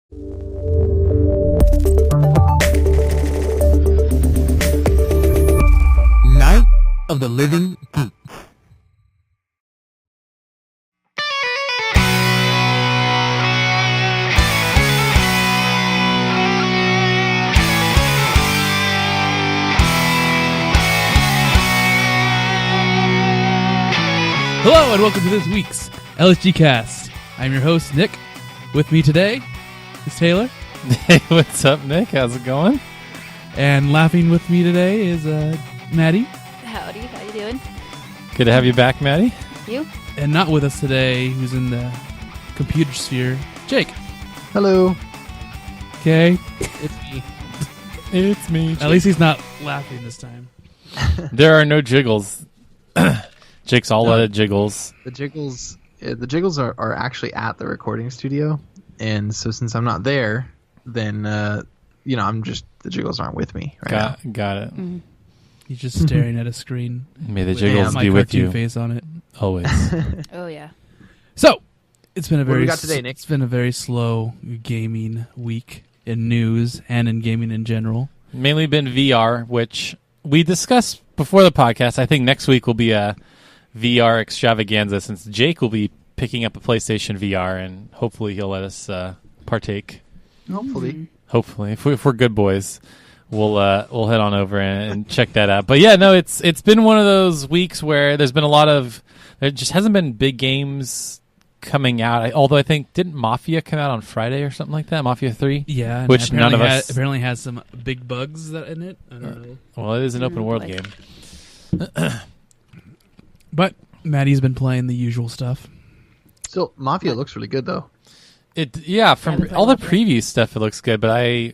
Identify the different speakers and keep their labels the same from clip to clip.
Speaker 1: Night of the Living Geek.
Speaker 2: Hello and welcome to this week's LHG Cast. I'm your host, Nick. With me today is Taylor.
Speaker 3: Hey, what's up, Nick? How's it going?
Speaker 2: And laughing with me today is Maddie.
Speaker 4: Howdy, how you doing?
Speaker 3: Good to have you back, Maddie.
Speaker 4: You?
Speaker 2: And not with us today, who's in the computer sphere, Jake.
Speaker 1: Hello.
Speaker 2: Okay, it's me.
Speaker 3: It's me.
Speaker 2: At least he's not laughing this time.
Speaker 3: There are no jiggles. Jake's all out of jiggles.
Speaker 5: The jiggles are actually at the recording studio, and so since I'm not there, then I'm just the jiggles aren't with me right now.
Speaker 3: Got it.
Speaker 4: Mm-hmm.
Speaker 2: He's just staring at a screen.
Speaker 3: May the
Speaker 2: with
Speaker 3: jiggles
Speaker 2: my
Speaker 3: be with
Speaker 2: cartoon
Speaker 3: you
Speaker 2: face on it.
Speaker 3: always.
Speaker 4: Oh, yeah.
Speaker 2: So, it's been a
Speaker 5: What do
Speaker 2: very
Speaker 5: we got today, Nick?
Speaker 2: It's been a very slow gaming week in news and in gaming in general.
Speaker 3: Mainly been VR, which we discussed before the podcast. I think next week will be a VR extravaganza since Jake will be picking up a PlayStation VR, and hopefully he'll let us partake.
Speaker 5: Hopefully.
Speaker 3: Hopefully, if we're good boys, we'll head on over and check that out. But yeah, no, it's been one of those weeks where there just hasn't been big games coming out. Although I think didn't Mafia come out on Friday or something like that? Mafia 3?
Speaker 2: Yeah, and
Speaker 3: Which none of us
Speaker 2: apparently has some big bugs in it. I don't know.
Speaker 3: Well, it is an open world
Speaker 4: like-
Speaker 3: game.
Speaker 2: But Maddie's been playing the usual stuff.
Speaker 5: Still, Mafia looks really good though.
Speaker 3: From all the preview stuff, it looks good. But I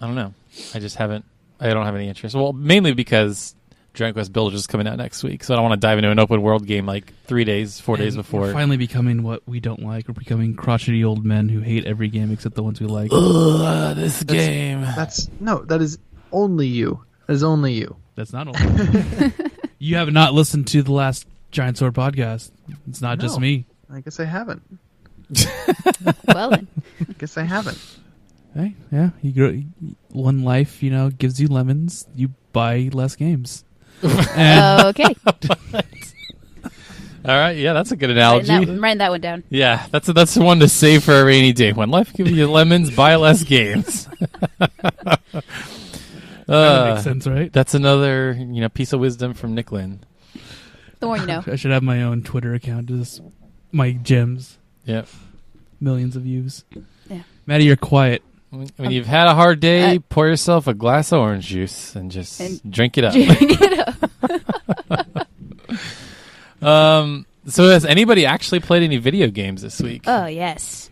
Speaker 3: don't know. I don't have any interest. Well, mainly because Dragon Quest Builders is coming out next week, so I don't want to dive into an open world game like 4 days before.
Speaker 2: We're finally becoming what we don't like. We're becoming crotchety old men who hate every game except the ones we like.
Speaker 3: Ugh, this game.
Speaker 5: That is only you. That is only you.
Speaker 2: That's not old. You have not listened to the last Giant Sword podcast. It's not just
Speaker 5: No.
Speaker 2: me.
Speaker 5: I guess I haven't.
Speaker 4: Well, then.
Speaker 5: I guess I haven't.
Speaker 2: Hey, yeah, you grow, one life, gives you lemons. You buy less games. And
Speaker 4: Okay.
Speaker 3: All right, yeah, that's a good analogy.
Speaker 4: Writing that one down.
Speaker 3: Yeah, that's the one to save for a rainy day. When life gives you lemons, buy less games.
Speaker 2: that makes sense, right?
Speaker 3: That's another piece of wisdom from Nick Lynn.
Speaker 4: The more you know.
Speaker 2: I should have my own Twitter account. Just my gems.
Speaker 3: Yep.
Speaker 2: Millions of views.
Speaker 4: Yeah.
Speaker 2: Maddie, you're quiet.
Speaker 3: When you've had a hard day, pour yourself a glass of orange juice and just drink it up.
Speaker 4: Drink it up.
Speaker 3: So has anybody actually played any video games this week?
Speaker 4: Oh, yes.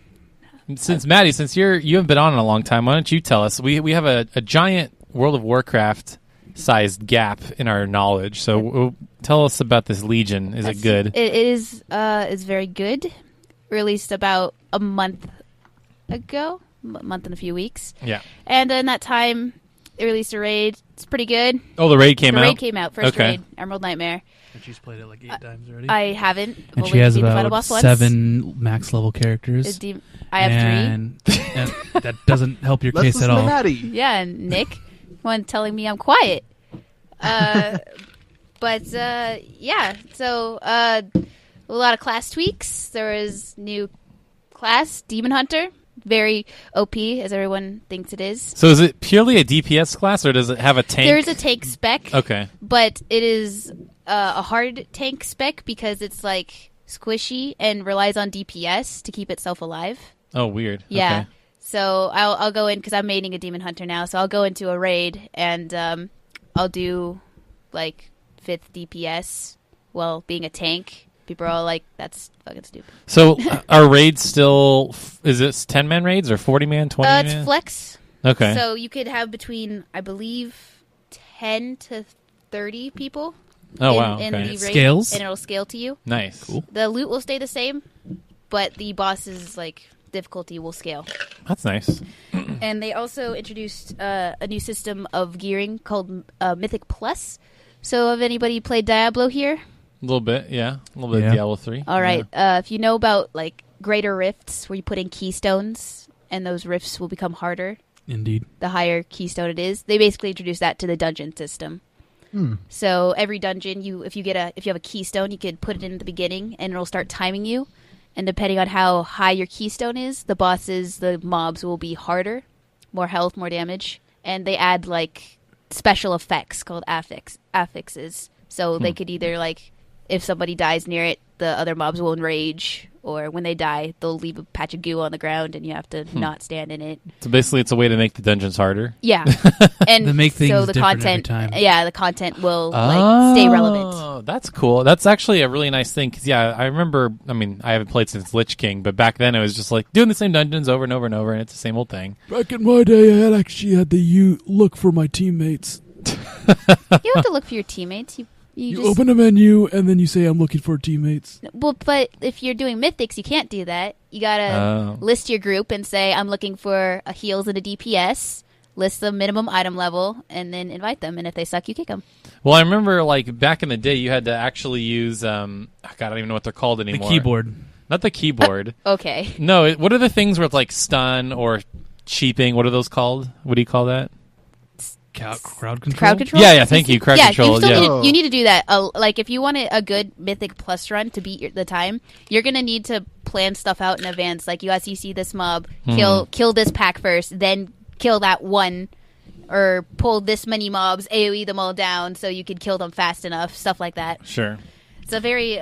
Speaker 3: Since Maddie, since you haven't been on in a long time, why don't you tell us? We have a giant World of Warcraft sized gap in our knowledge. So tell us about this Legion. Is it good?
Speaker 4: It is. It's very good. Released about a month ago, month and a few weeks.
Speaker 3: Yeah.
Speaker 4: And in that time, it released a raid. It's pretty good.
Speaker 3: Oh, the raid came out?
Speaker 4: The raid came out. First
Speaker 3: Okay.
Speaker 4: raid, Emerald Nightmare.
Speaker 2: And she's played it like 8 times already.
Speaker 4: I haven't.
Speaker 2: and
Speaker 4: Only
Speaker 2: she has
Speaker 4: beat the final
Speaker 2: about
Speaker 4: boss once.
Speaker 2: 7 max level characters.
Speaker 4: I have 3.
Speaker 2: And that doesn't help your
Speaker 5: Let's
Speaker 2: case
Speaker 5: listen
Speaker 2: at
Speaker 5: to
Speaker 2: all.
Speaker 5: Maddie.
Speaker 4: Yeah, and Nick, one telling me I'm quiet. But yeah, so a lot of class tweaks. There is new class, Demon Hunter. Very OP, as everyone thinks it is.
Speaker 3: So is it purely a DPS class, or does it have a tank?
Speaker 4: There is a tank spec.
Speaker 3: Okay.
Speaker 4: But it is a hard tank spec because it's like squishy and relies on DPS to keep itself alive.
Speaker 3: Oh, weird.
Speaker 4: Yeah.
Speaker 3: Okay.
Speaker 4: So I'll go in because I'm maining a Demon Hunter now. So I'll go into a raid and I'll do like 5th DPS while being a tank. People are all like, that's fucking stupid.
Speaker 3: So are raids still, is it 10-man raids or 40-man, 20-man?
Speaker 4: It's flex.
Speaker 3: Okay.
Speaker 4: So you could have between, I believe, 10 to 30 people
Speaker 3: Oh, wow.
Speaker 4: in
Speaker 3: Okay.
Speaker 4: the raid.
Speaker 2: Scales?
Speaker 4: And it'll scale to you.
Speaker 3: Nice. Cool.
Speaker 4: The loot will stay the same, but the boss's like difficulty will scale.
Speaker 3: That's nice.
Speaker 4: And they also introduced a new system of gearing called Mythic Plus. So have anybody played Diablo here?
Speaker 3: A little bit, yeah. A little bit of Diablo 3.
Speaker 4: All right.
Speaker 3: Yeah.
Speaker 4: If you know about like Greater Rifts, where you put in keystones and those rifts will become harder
Speaker 2: Indeed.
Speaker 4: the higher keystone it is. They basically introduced that to the dungeon system. So every dungeon, if you have a keystone, you could put it in at the beginning, and it'll start timing you. And depending on how high your keystone is, the mobs will be harder, more health, more damage, and they add like special effects called affixes. So they could either like, if somebody dies near it, the other mobs will enrage, or when they die, they'll leave a patch of goo on the ground, and you have to not stand in it.
Speaker 3: So basically, it's a way to make the dungeons harder.
Speaker 4: Yeah, and
Speaker 2: They make things
Speaker 4: so the
Speaker 2: different
Speaker 4: content,
Speaker 2: every time.
Speaker 4: yeah, the content will like stay relevant.
Speaker 3: Oh, that's cool. That's actually a really nice thing. Because, yeah, I remember, I mean, I haven't played since Lich King, but back then it was just like doing the same dungeons over and over and over, and it's the same old thing.
Speaker 2: Back in my day, I actually had to look for my teammates.
Speaker 4: You don't have to look for your teammates. You just
Speaker 2: open a menu, and then you say, I'm looking for teammates.
Speaker 4: Well, but if you're doing mythics, you can't do that. You gotta list your group and say, I'm looking for a heals and a DPS, list the minimum item level, and then invite them. And if they suck, you kick them.
Speaker 3: Well, I remember, like, back in the day, you had to actually use, God, I don't even know what they're called
Speaker 2: The
Speaker 3: anymore.
Speaker 2: keyboard.
Speaker 3: Not the keyboard.
Speaker 4: Okay.
Speaker 3: No, what are the things with, like, stun or cheaping? What are those called? What do you call that?
Speaker 2: Crowd control?
Speaker 4: Crowd control?
Speaker 3: Yeah, thank you. Crowd control.
Speaker 4: You need to do that. Like, if you want a good Mythic Plus run to beat the time, you're going to need to plan stuff out in advance. Like, you see this mob, kill this pack first, then kill that one, or pull this many mobs, AoE them all down so you can kill them fast enough, stuff like that.
Speaker 3: Sure.
Speaker 4: It's a very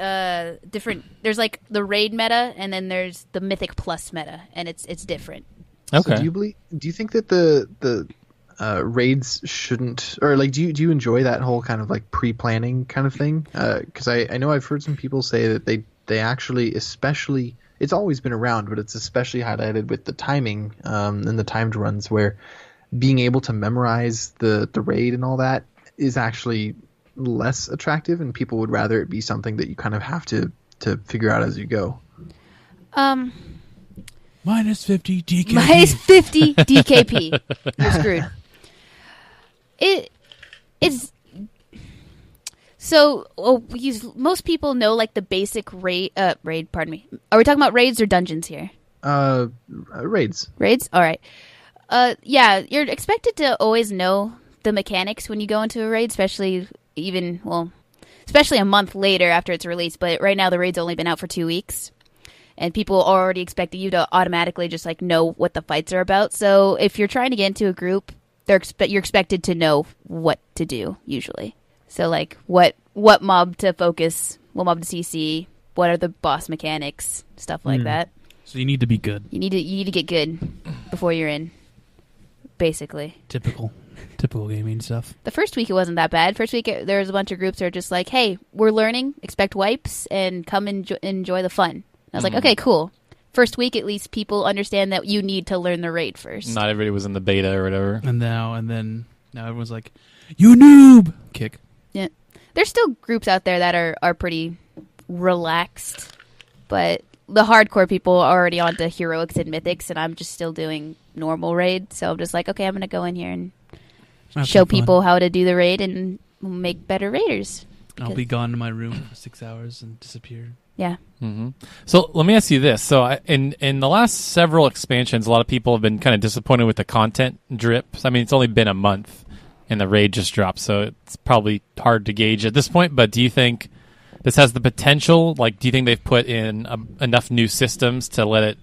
Speaker 4: different... There's, like, the raid meta, and then there's the Mythic Plus meta, and it's different.
Speaker 3: Okay.
Speaker 5: So do you think that the raids shouldn't, or like, do you enjoy that whole kind of like pre-planning kind of thing? Because I know I've heard some people say that they actually, especially, it's always been around, but it's especially highlighted with the timing and the timed runs, where being able to memorize the raid and all that is actually less attractive, and people would rather it be something that you kind of have to figure out as you go.
Speaker 2: Minus 50 DKP.
Speaker 4: Minus 50 DKP. You're screwed. It's so most people know like the basic raid. Pardon me. Are we talking about raids or dungeons here?
Speaker 5: Raids.
Speaker 4: Raids. All right. Yeah, you're expected to always know the mechanics when you go into a raid, especially a month later after it's released. But right now the raid's only been out for 2 weeks, and people are already expecting you to automatically just like know what the fights are about. So if you're trying to get into a group, you're expected to know what to do usually. So like what mob to focus, what mob to CC, what are the boss mechanics, stuff like that.
Speaker 2: So you need to be good.
Speaker 4: You need to get good before you're in, basically.
Speaker 2: Typical gaming stuff.
Speaker 4: The first week it wasn't that bad. First week there was a bunch of groups that were just like, hey, we're learning, expect wipes, and come enjoy the fun. And I was like, okay, cool. First week, at least, people understand that you need to learn the raid first.
Speaker 3: Not everybody was in the beta or whatever.
Speaker 2: And now everyone's like, you noob! Kick.
Speaker 4: Yeah. There's still groups out there that are pretty relaxed, but the hardcore people are already on to heroics and mythics, and I'm just still doing normal raid. So I'm just like, okay, I'm going to go in here and show people how to do the raid and make better raiders.
Speaker 2: I'll be gone to my room for 6 hours and disappear.
Speaker 4: Yeah.
Speaker 3: Mm-hmm. So let me ask you this. So in the last several expansions, a lot of people have been kind of disappointed with the content drips. I mean, it's only been a month and the raid just dropped, so it's probably hard to gauge at this point. But do you think this has the potential? Like, do you think they've put in enough new systems to let it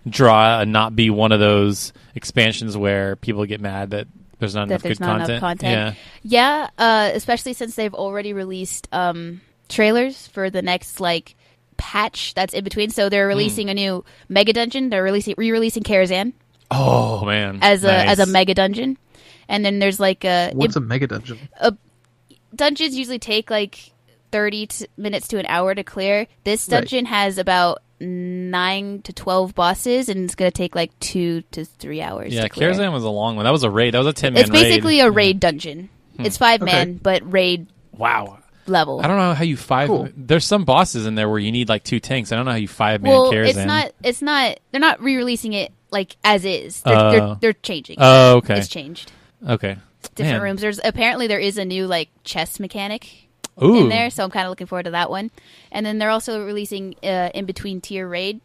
Speaker 3: draw and not be one of those expansions where people get mad that there's not enough good content?
Speaker 4: Yeah, especially since they've already released trailers for the next patch that's in between. So they're releasing a new mega dungeon. They're re-releasing Karazhan.
Speaker 3: Oh man,
Speaker 4: as a mega dungeon, and then there's
Speaker 5: what's a mega dungeon?
Speaker 4: Dungeons usually take 30 minutes to an hour to clear. This dungeon has about 9 to 12 bosses, and it's going to take 2 to 3 hours.
Speaker 3: Yeah,
Speaker 4: to clear.
Speaker 3: Karazhan was a long one. That was a raid. That was a 10-man raid.
Speaker 4: It's basically a raid dungeon. It's 5-man, but raid.
Speaker 3: Wow.
Speaker 4: Level.
Speaker 3: I don't know how you
Speaker 5: Cool.
Speaker 3: There's some bosses in there where you need 2 tanks. I don't know how you 5-man Karazhan.
Speaker 4: It's not. They're not re-releasing it as is. They're changing.
Speaker 3: Oh, okay.
Speaker 4: It's changed.
Speaker 3: Okay.
Speaker 4: Different
Speaker 3: Man.
Speaker 4: rooms. There is a new chess mechanic
Speaker 3: Ooh.
Speaker 4: in there, so I'm kind of looking forward to that one. And then they're also releasing in between tier raid.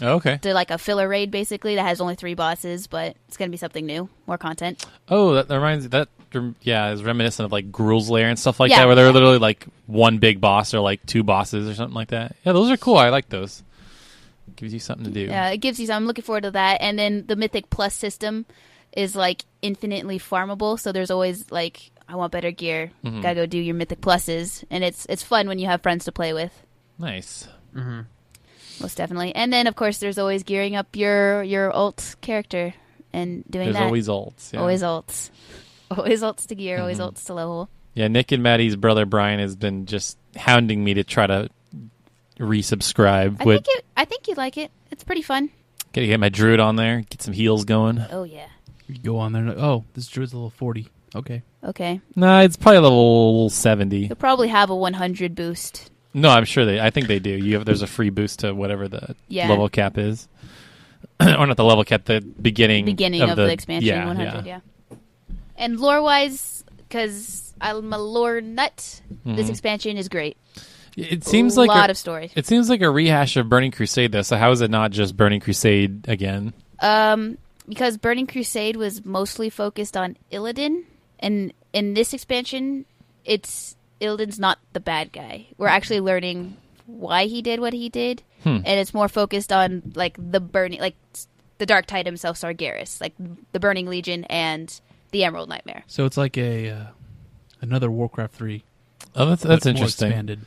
Speaker 3: Oh, okay.
Speaker 4: to like a filler raid basically that has only 3 bosses, but it's going to be something new, more content.
Speaker 3: Oh, that reminds me. That is reminiscent of like Gruul's Lair and stuff like
Speaker 4: Yeah.
Speaker 3: that, where they're literally like one big boss or like 2 bosses or something like that. Yeah, those are cool. I like those. Gives you something to do.
Speaker 4: Yeah, it gives you. I'm looking forward to that. And then the Mythic Plus system is like infinitely farmable. So there's always like, I want better gear. Gotta go do your Mythic Pluses, and it's fun when you have friends to play with.
Speaker 3: Nice.
Speaker 4: Most definitely. And then of course there's always gearing up your ult character and doing
Speaker 3: There's
Speaker 4: that.
Speaker 3: always ults. Yeah.
Speaker 4: Always ults. Always ults to gear. Always ults to level.
Speaker 3: Yeah, Nick and Maddie's brother Brian has been just hounding me to try to resubscribe.
Speaker 4: I think you'd like it. It's pretty fun.
Speaker 3: Gotta get my druid on there, get some heals going.
Speaker 4: Oh yeah.
Speaker 2: You go on there and oh, this druid's level 40. Okay.
Speaker 4: Okay.
Speaker 3: Nah, it's probably level 70.
Speaker 4: You'll probably have a 100 boost.
Speaker 3: No, I'm sure I think they do. There's a free boost to whatever the level cap is. Or not the level cap, the beginning
Speaker 4: of the expansion, 100, yeah. And lore-wise, because I'm a lore nut, this expansion is great.
Speaker 3: It seems like
Speaker 4: a lot of story.
Speaker 3: It seems like a rehash of Burning Crusade, though. So how is it not just Burning Crusade again?
Speaker 4: Because Burning Crusade was mostly focused on Illidan, and in this expansion, Illidan's not the bad guy. We're actually learning why he did what he did, and it's more focused on like the Dark Tide himself, Sargeras, like the Burning Legion and the Emerald Nightmare.
Speaker 2: So it's like another Warcraft 3.
Speaker 3: Oh, that's
Speaker 2: more
Speaker 3: interesting.
Speaker 2: Expanded.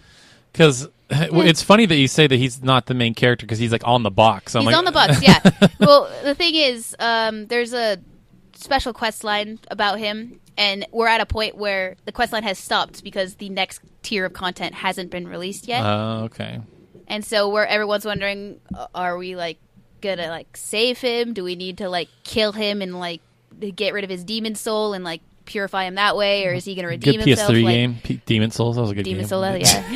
Speaker 3: Because it's funny that you say that he's not the main character because he's like on the box.
Speaker 4: He's on the box, yeah. Well, the thing is, there's a special quest line about him, and we're at a point where the quest line has stopped because the next tier of content hasn't been released yet.
Speaker 3: Oh, okay.
Speaker 4: And so where everyone's wondering, are we like gonna like save him? Do we need to like kill him and like get rid of his demon soul and like purify him that way, or is he gonna redeem
Speaker 3: good
Speaker 4: himself?
Speaker 3: PS3
Speaker 4: like,
Speaker 3: game, Demon Souls. That was a good
Speaker 4: Demon
Speaker 3: game.
Speaker 4: Soul, yeah.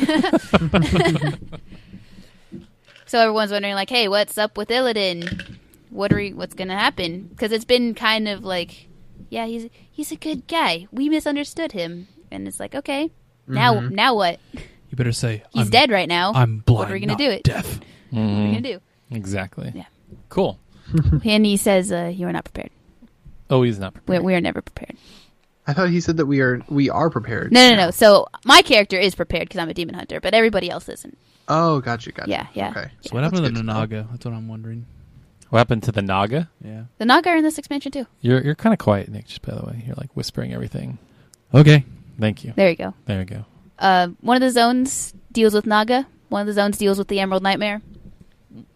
Speaker 4: So everyone's wondering, like, hey, what's up with Illidan? What's gonna happen? Because it's been kind of like, yeah, he's a good guy. We misunderstood him, and it's like, okay, now what?
Speaker 2: You better say
Speaker 4: He's dead right now.
Speaker 2: I'm blind.
Speaker 4: What are we gonna
Speaker 2: not
Speaker 4: do?
Speaker 2: Deaf.
Speaker 4: What are we gonna do?
Speaker 3: Exactly.
Speaker 4: Yeah.
Speaker 3: Cool.
Speaker 4: And he says, you are not prepared.
Speaker 3: Oh, he's not prepared.
Speaker 4: We are never prepared.
Speaker 5: I thought he said that we are prepared.
Speaker 4: No. So my character is prepared because I'm a demon hunter, but everybody else isn't.
Speaker 5: Oh, gotcha.
Speaker 4: Yeah.
Speaker 5: Okay.
Speaker 2: So what happened to
Speaker 5: That's
Speaker 2: the
Speaker 5: good to know.
Speaker 2: Naga? That's what I'm wondering.
Speaker 3: What happened to the Naga?
Speaker 2: Yeah.
Speaker 4: The Naga are in this expansion too.
Speaker 3: You're kind of quiet, Nick. Just by the way, you're like whispering everything.
Speaker 2: Okay.
Speaker 3: Thank you.
Speaker 4: There you go.
Speaker 3: There you go.
Speaker 4: One of the zones deals with Naga. One of the zones deals with the Emerald Nightmare.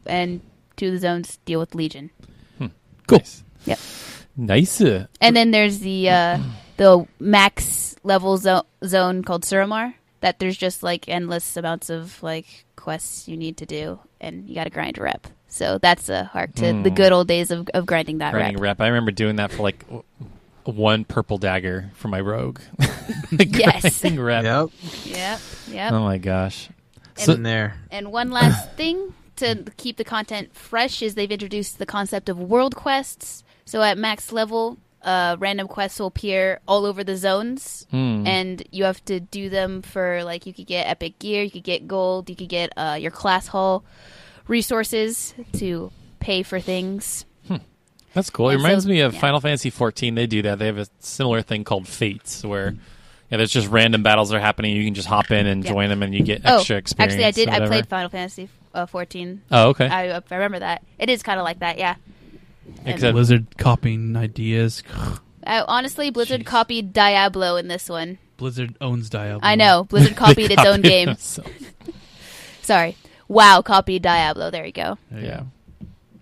Speaker 4: And 2 of the zones deal with Legion.
Speaker 3: Cool. Nice.
Speaker 4: Yep.
Speaker 3: Nice.
Speaker 4: And then there's the max level zone called Suramar. That there's just like endless amounts of like quests you need to do, and you got to grind rep. So that's a hark to the good old days of grinding that
Speaker 3: Grinding
Speaker 4: rep.
Speaker 3: rep. I remember doing that for like 1 purple dagger for my rogue.
Speaker 4: Yes.
Speaker 3: Grinding rep.
Speaker 5: Yep.
Speaker 4: Yep.
Speaker 3: Oh my gosh.
Speaker 5: In there.
Speaker 4: And one last thing to keep the content fresh is they've introduced the concept of world quests. So at max level, random quests will appear all over the zones, and you have to do them for, like, you could get epic gear, you could get gold, you could get your class hall resources to pay for things.
Speaker 3: That's cool. It
Speaker 4: And
Speaker 3: reminds
Speaker 4: so-
Speaker 3: me of
Speaker 4: yeah.
Speaker 3: Final Fantasy 14. They do that. They have a similar thing called Fates, where there's just random battles that are happening. You can just hop in and
Speaker 4: Yeah.
Speaker 3: join them, and you get extra experience.
Speaker 4: Actually, I did.
Speaker 3: or
Speaker 4: I
Speaker 3: whatever.
Speaker 4: played Final Fantasy 14.
Speaker 3: Oh, okay.
Speaker 4: I remember that. It is kind of like that, yeah.
Speaker 3: Except
Speaker 2: Blizzard copying ideas.
Speaker 4: Honestly, Blizzard
Speaker 2: Jeez.
Speaker 4: copied Diablo in this one.
Speaker 2: Blizzard owns Diablo.
Speaker 4: I know. Blizzard copied its own
Speaker 3: Copy
Speaker 4: game.
Speaker 3: themselves.
Speaker 4: Sorry. WoW copied Diablo. There you go.
Speaker 2: There you
Speaker 3: Yeah.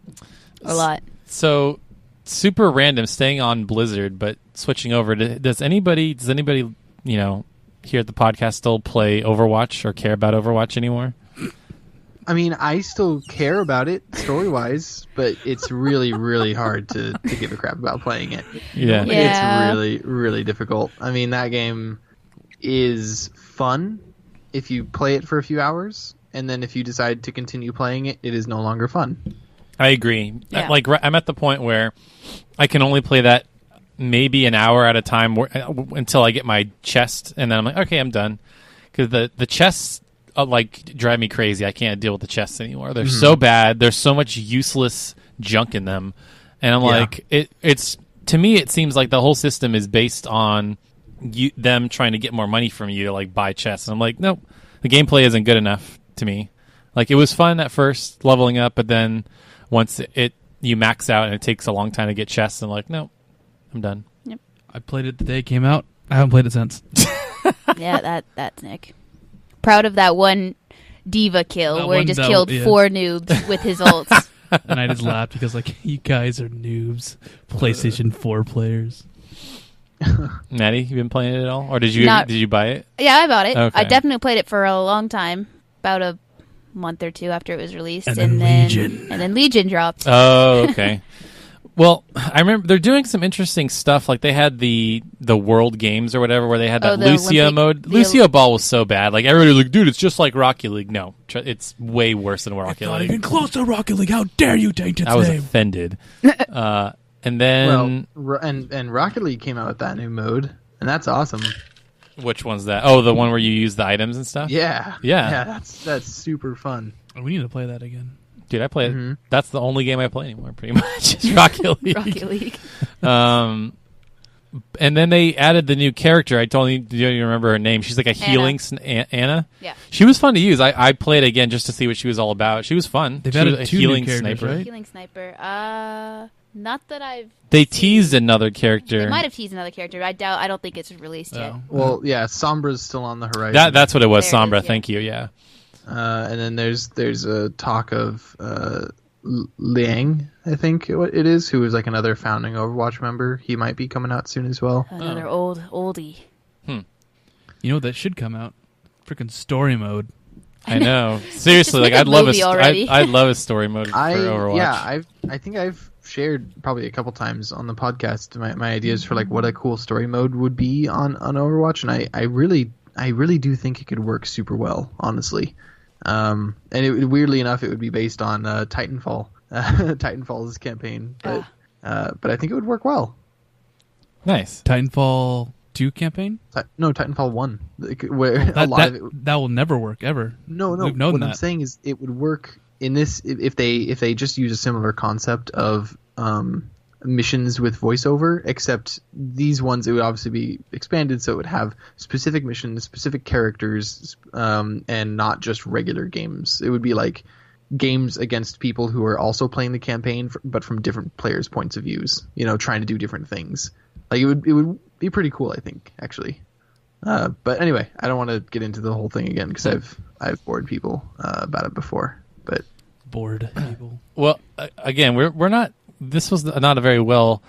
Speaker 2: go.
Speaker 4: A lot.
Speaker 3: So super random, staying on Blizzard, but switching over. Does anybody here at the podcast still play Overwatch or care about Overwatch anymore?
Speaker 5: I mean, I still care about it story-wise, but it's really, really hard to give a crap about playing it.
Speaker 3: Yeah.
Speaker 4: Yeah.
Speaker 5: It's really, really difficult. I mean, that game is fun if you play it for a few hours, and then if you decide to continue playing it, it is no longer fun.
Speaker 3: I agree.
Speaker 4: Yeah.
Speaker 3: I'm at the point where I can only play that maybe an hour at a time until I get my chest, and then I'm like, okay, I'm done. Because the chests like drive me crazy. I can't deal with the chests anymore. They're so bad. There's so much useless junk in them, and I'm like, it's to me, it seems like the whole system is based on them trying to get more money from you to like buy chests. And I'm like, nope, the gameplay isn't good enough to me. Like, it was fun at first leveling up, but then once you max out and it takes a long time to get chests, I'm like, nope, I'm done.
Speaker 4: Yep.
Speaker 2: I played it the day it came out. I haven't played it since.
Speaker 4: Yeah, that's Nick. Proud of that one diva kill
Speaker 2: That
Speaker 4: where he
Speaker 2: one
Speaker 4: just
Speaker 2: that-
Speaker 4: killed
Speaker 2: yeah.
Speaker 4: 4 noobs with his ults.
Speaker 2: And I just laughed because, like, you guys are noobs. PlayStation 4 players.
Speaker 3: Maddie, you been playing it at all, or did you buy it?
Speaker 4: Yeah, I bought it.
Speaker 3: Okay.
Speaker 4: I definitely played it for a long time, about a month or two after it was released,
Speaker 2: And then Legion.
Speaker 4: and then Legion dropped.
Speaker 3: Oh, okay. Well, I remember they're doing some interesting stuff. Like, they had the World Games or whatever, where they had that
Speaker 4: the
Speaker 3: Lucio
Speaker 4: Olympic-
Speaker 3: mode.
Speaker 4: the
Speaker 3: Lucio Ball was so bad. Like, everybody was like, dude, it's just like Rocket League. No, it's way worse than Rocket
Speaker 2: Not
Speaker 3: League.
Speaker 2: even close to Rocket League. How dare you taint its
Speaker 3: I was
Speaker 2: name?
Speaker 3: offended. And then
Speaker 5: and Rocket League came out with that new mode, and that's awesome.
Speaker 3: which one's that? Oh, the one where you use the items and stuff.
Speaker 5: Yeah,
Speaker 3: Yeah.
Speaker 5: that's super fun.
Speaker 2: We need to play that again.
Speaker 3: Dude, I play it. That's the only game I play anymore, pretty much. Is Rocket League.
Speaker 4: Rocket League.
Speaker 3: And then they added the new character. I told you, do you remember her name? She's like a healing Anna.
Speaker 4: Yeah.
Speaker 3: She was fun to use. I played again just to see what she was all about. She was fun.
Speaker 2: They've
Speaker 3: she
Speaker 2: added
Speaker 3: was a
Speaker 2: 2 new
Speaker 3: healing
Speaker 2: characters,
Speaker 3: sniper.
Speaker 2: right?
Speaker 4: Healing sniper. Not that I've.
Speaker 3: They teased another character.
Speaker 4: They might have teased another character. I don't think it's released yet.
Speaker 2: Oh.
Speaker 5: Well, yeah, Sombra's still on the horizon.
Speaker 3: That's what it was,
Speaker 4: There it
Speaker 3: Sombra.
Speaker 4: is, yeah.
Speaker 3: Thank you. Yeah.
Speaker 5: And then there's a talk of Liang, I think it is, who is like another founding Overwatch member. He might be coming out soon as well.
Speaker 4: Another oldie.
Speaker 2: You know what that should come out? Freaking story mode.
Speaker 3: I know. Seriously,
Speaker 4: make
Speaker 3: like
Speaker 4: a
Speaker 3: I'd love
Speaker 4: movie already.
Speaker 3: I'd love a story mode for Overwatch.
Speaker 5: I think I've shared probably a couple times on the podcast my ideas for like what a cool story mode would be on Overwatch, and I really do think it could work super well, honestly. And weirdly enough, it would be based on Titanfall, Titanfall's campaign, but I think it would work well.
Speaker 3: Nice.
Speaker 2: Titanfall 2 campaign?
Speaker 5: No, Titanfall 1, where a lot of it.
Speaker 2: That will never work, ever.
Speaker 5: No.
Speaker 2: We've known
Speaker 5: What
Speaker 2: that.
Speaker 5: I'm saying is, it would work in this if they just use a similar concept of missions with voiceover. Except these ones, it would obviously be expanded, so it would have specific missions, specific characters, and not just regular games. It would be like games against people who are also playing the campaign, but from different players' points of views. Trying to do different things. Like it would be pretty cool, I think, actually. But anyway, I don't want to get into the whole thing again because I've bored people about it before. But
Speaker 2: Bored people.
Speaker 3: Well, again, we're not. This was not a very well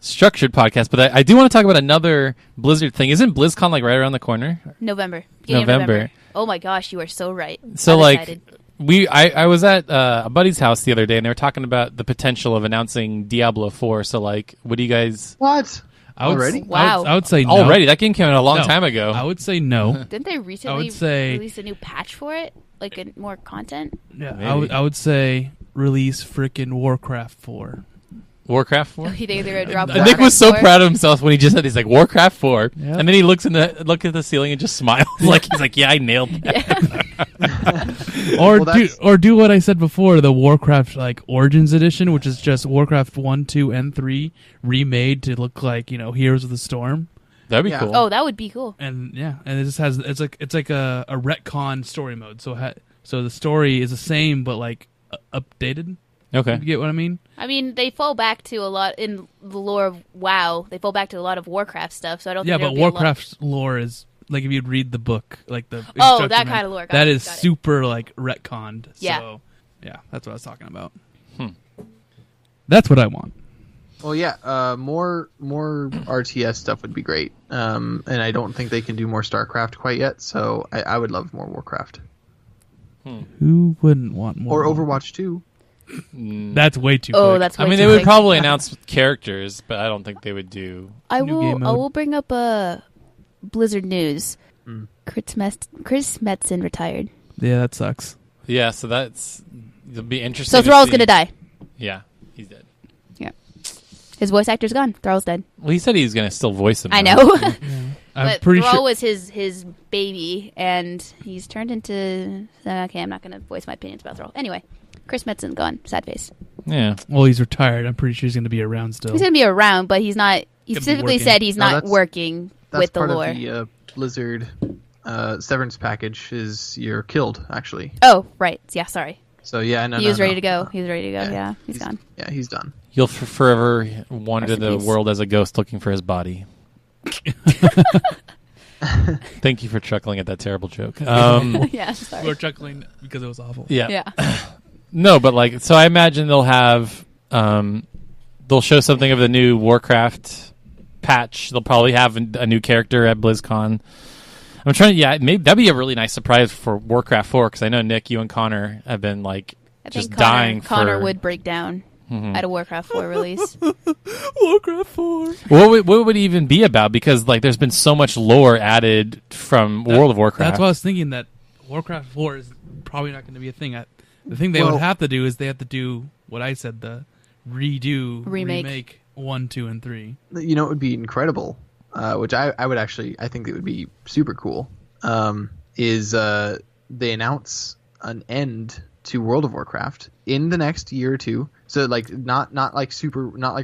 Speaker 3: structured podcast, but I do want to talk about another Blizzard thing. Isn't BlizzCon like right around the corner?
Speaker 4: November. Beginning of November. Oh my gosh, you are so right.
Speaker 3: So
Speaker 4: I'm
Speaker 3: like
Speaker 4: excited.
Speaker 3: I was at a buddy's house the other day, and they were talking about the potential of announcing Diablo 4. So like, what do you guys?
Speaker 5: what? Already?
Speaker 4: Wow.
Speaker 2: I would say no.
Speaker 3: Already, that game came out a long
Speaker 2: No.
Speaker 3: time ago.
Speaker 2: I would say no.
Speaker 4: Didn't they recently
Speaker 2: would say-
Speaker 4: release a new patch for it? Like more content?
Speaker 2: Yeah,
Speaker 3: Maybe.
Speaker 2: I would say release freaking Warcraft 4.
Speaker 3: Warcraft 4.
Speaker 4: You think they're gonna drop?
Speaker 3: Nick
Speaker 4: Warcraft
Speaker 3: was so
Speaker 4: 4?
Speaker 3: proud of himself when he just said he's like Warcraft 4,
Speaker 2: Yeah.
Speaker 3: and then he look at the ceiling and just smiles like he's like, yeah, I nailed that.
Speaker 2: Or
Speaker 5: Well,
Speaker 2: do what I said before, the Warcraft like Origins edition, which is just Warcraft 1, 2, and 3 remade to look like, Heroes of the Storm.
Speaker 3: That'd be
Speaker 5: Yeah.
Speaker 3: cool.
Speaker 4: Oh, that would be cool.
Speaker 2: And yeah, and it just has it's like a retcon story mode. So the story is the same but like updated.
Speaker 3: Okay.
Speaker 2: You get what I mean?
Speaker 4: I mean, they fall back to a lot in the lore of WoW. They fall back to a lot of Warcraft stuff. So I don't.
Speaker 2: Yeah,
Speaker 4: think
Speaker 2: but
Speaker 4: there'll be
Speaker 2: Warcraft's lore is like if you'd read the book, like the
Speaker 4: Oh,
Speaker 2: instruction
Speaker 4: that
Speaker 2: manual,
Speaker 4: kind of lore. Got
Speaker 2: that
Speaker 4: it,
Speaker 2: is
Speaker 4: got it.
Speaker 2: super like retconned.
Speaker 4: Yeah.
Speaker 2: So yeah, that's what I was talking about.
Speaker 3: Hmm.
Speaker 2: That's what I want.
Speaker 5: Well, yeah. More RTS stuff would be great. And I don't think they can do more StarCraft quite yet. So I would love more Warcraft
Speaker 2: Who wouldn't want more?
Speaker 5: or Overwatch 2.
Speaker 2: That's way too.
Speaker 4: Oh,
Speaker 2: quick.
Speaker 4: that's.
Speaker 3: I
Speaker 4: way
Speaker 3: mean,
Speaker 4: too
Speaker 3: they would
Speaker 4: quick.
Speaker 3: probably announce characters, but I don't think they would do.
Speaker 4: I
Speaker 2: New game
Speaker 4: will. I
Speaker 2: mode.
Speaker 4: will bring up Blizzard news. Chris Metzen retired.
Speaker 2: Yeah, that sucks.
Speaker 3: Yeah, so it'll be interesting.
Speaker 4: So
Speaker 3: to
Speaker 4: Thrall's
Speaker 3: see.
Speaker 4: gonna die.
Speaker 3: Yeah, he's dead.
Speaker 4: His voice actor's gone. Thrall's dead.
Speaker 3: Well, he said he was gonna still voice him.
Speaker 4: I
Speaker 3: though.
Speaker 4: know. But
Speaker 2: pretty
Speaker 4: Thrall
Speaker 2: sure.
Speaker 4: was his baby, and he's turned into... Okay, I'm not going to voice my opinions about Thrall. Anyway, Chris Metzen gone. Sad face.
Speaker 3: Yeah.
Speaker 2: Well, he's retired. I'm pretty sure he's going to be around still.
Speaker 4: He's going to be around, but he's not... He
Speaker 2: Gonna be
Speaker 4: specifically
Speaker 2: working.
Speaker 4: said he's
Speaker 5: No,
Speaker 4: not
Speaker 5: that's-
Speaker 4: working
Speaker 5: That's
Speaker 4: with the
Speaker 5: part
Speaker 4: lore.
Speaker 5: of the Blizzard severance package. Is you're killed actually.
Speaker 4: Oh, right. Yeah, sorry.
Speaker 5: So yeah, no,
Speaker 4: He was
Speaker 5: no,
Speaker 4: ready
Speaker 5: no.
Speaker 4: to go. He was ready to go. Yeah, he's gone.
Speaker 5: Yeah, he's done.
Speaker 3: You'll forever wander
Speaker 4: Rest in
Speaker 3: the
Speaker 4: peace.
Speaker 3: world as a ghost looking for his body. Thank you for chuckling at that terrible joke.
Speaker 4: Yeah, sorry.
Speaker 2: We're chuckling because it was awful.
Speaker 3: Yeah.
Speaker 4: Yeah.
Speaker 3: No, but like, so I imagine they'll have, they'll show something of the new Warcraft patch. They'll probably have a new character at BlizzCon. I'm trying to, maybe that'd be a really nice surprise for Warcraft 4 because I know Nick, you and Connor have been like
Speaker 4: I
Speaker 3: just
Speaker 4: think
Speaker 3: dying
Speaker 4: Connor
Speaker 3: for.
Speaker 4: would break down at a Warcraft 4 release.
Speaker 2: Warcraft 4.
Speaker 3: What would it even be about? Because like, there's been so much lore added from World of Warcraft.
Speaker 2: That's why I was thinking that Warcraft 4 is probably not going to be a thing. The thing they
Speaker 5: Well-
Speaker 2: would have to do is they have to do what I said, the
Speaker 4: Remake.
Speaker 2: 1, 2, and 3.
Speaker 5: You know, it would be incredible, which I would actually, I think it would be super cool, is they announce an end to World of Warcraft in the next year or two. So like not like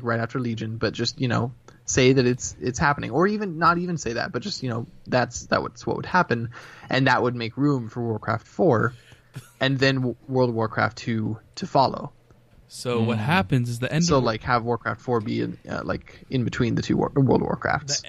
Speaker 5: right after Legion, but just, you know, say that it's happening, or even not even say that, but just, you know, that's what would happen, and that would make room for Warcraft 4, and then World of Warcraft 2 to follow.
Speaker 2: So what happens is the end
Speaker 5: So
Speaker 2: of
Speaker 5: like have Warcraft 4 be in between the two World of Warcrafts.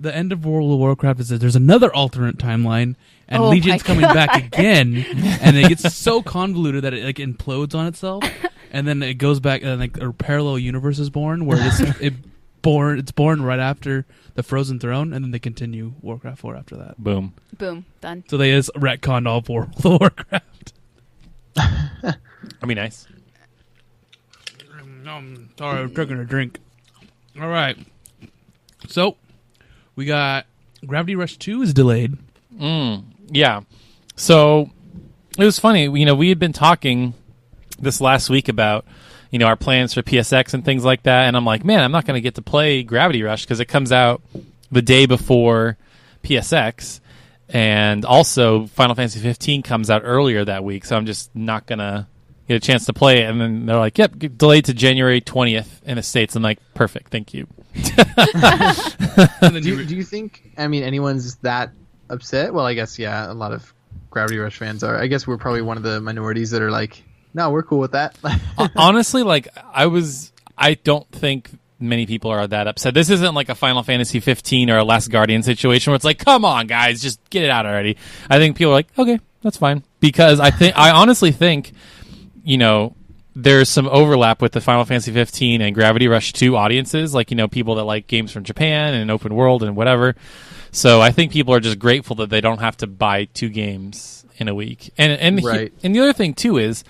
Speaker 2: the end of World of Warcraft is that there's another alternate timeline, and
Speaker 4: Oh
Speaker 2: Legion's
Speaker 4: my
Speaker 2: coming back
Speaker 4: God.
Speaker 2: again, and it gets so convoluted that it like implodes on itself, and then it goes back, and like a parallel universe is born where it's born right after the Frozen Throne, and then they continue Warcraft 4 after that.
Speaker 3: Boom.
Speaker 4: Boom. Done.
Speaker 2: So they just retconned all World of Warcraft.
Speaker 3: That'd be nice.
Speaker 2: Sorry, I'm drinking a drink. All right. So, we got Gravity Rush 2 is delayed.
Speaker 3: Yeah. So it was funny. You know, we had been talking this last week about, you know, our plans for PSX and things like that. And I'm like, man, I'm not going to get to play Gravity Rush because it comes out the day before PSX. And also Final Fantasy 15 comes out earlier that week. So I'm just not going to get a chance to play it. And then they're like, yep, delayed to January 20th in the States. I'm like, perfect. Thank you.
Speaker 2: And then
Speaker 5: Do you think, I mean, anyone's that upset? Well, I guess, yeah, a lot of Gravity Rush fans are. I guess we're probably one of the minorities that are like, no, we're cool with that.
Speaker 3: Honestly, like I don't think many people are that upset. This isn't like a Final Fantasy 15 or a Last Guardian situation where it's like, come on, guys, just get it out already. I think people are like, okay, that's fine, because I honestly think, you know, there's some overlap with the Final Fantasy 15 and Gravity Rush 2 audiences, like, you know, people that like games from Japan and open world and whatever. So I think people are just grateful that they don't have to buy 2 games in a week. And
Speaker 5: Right.
Speaker 3: and the other thing too is,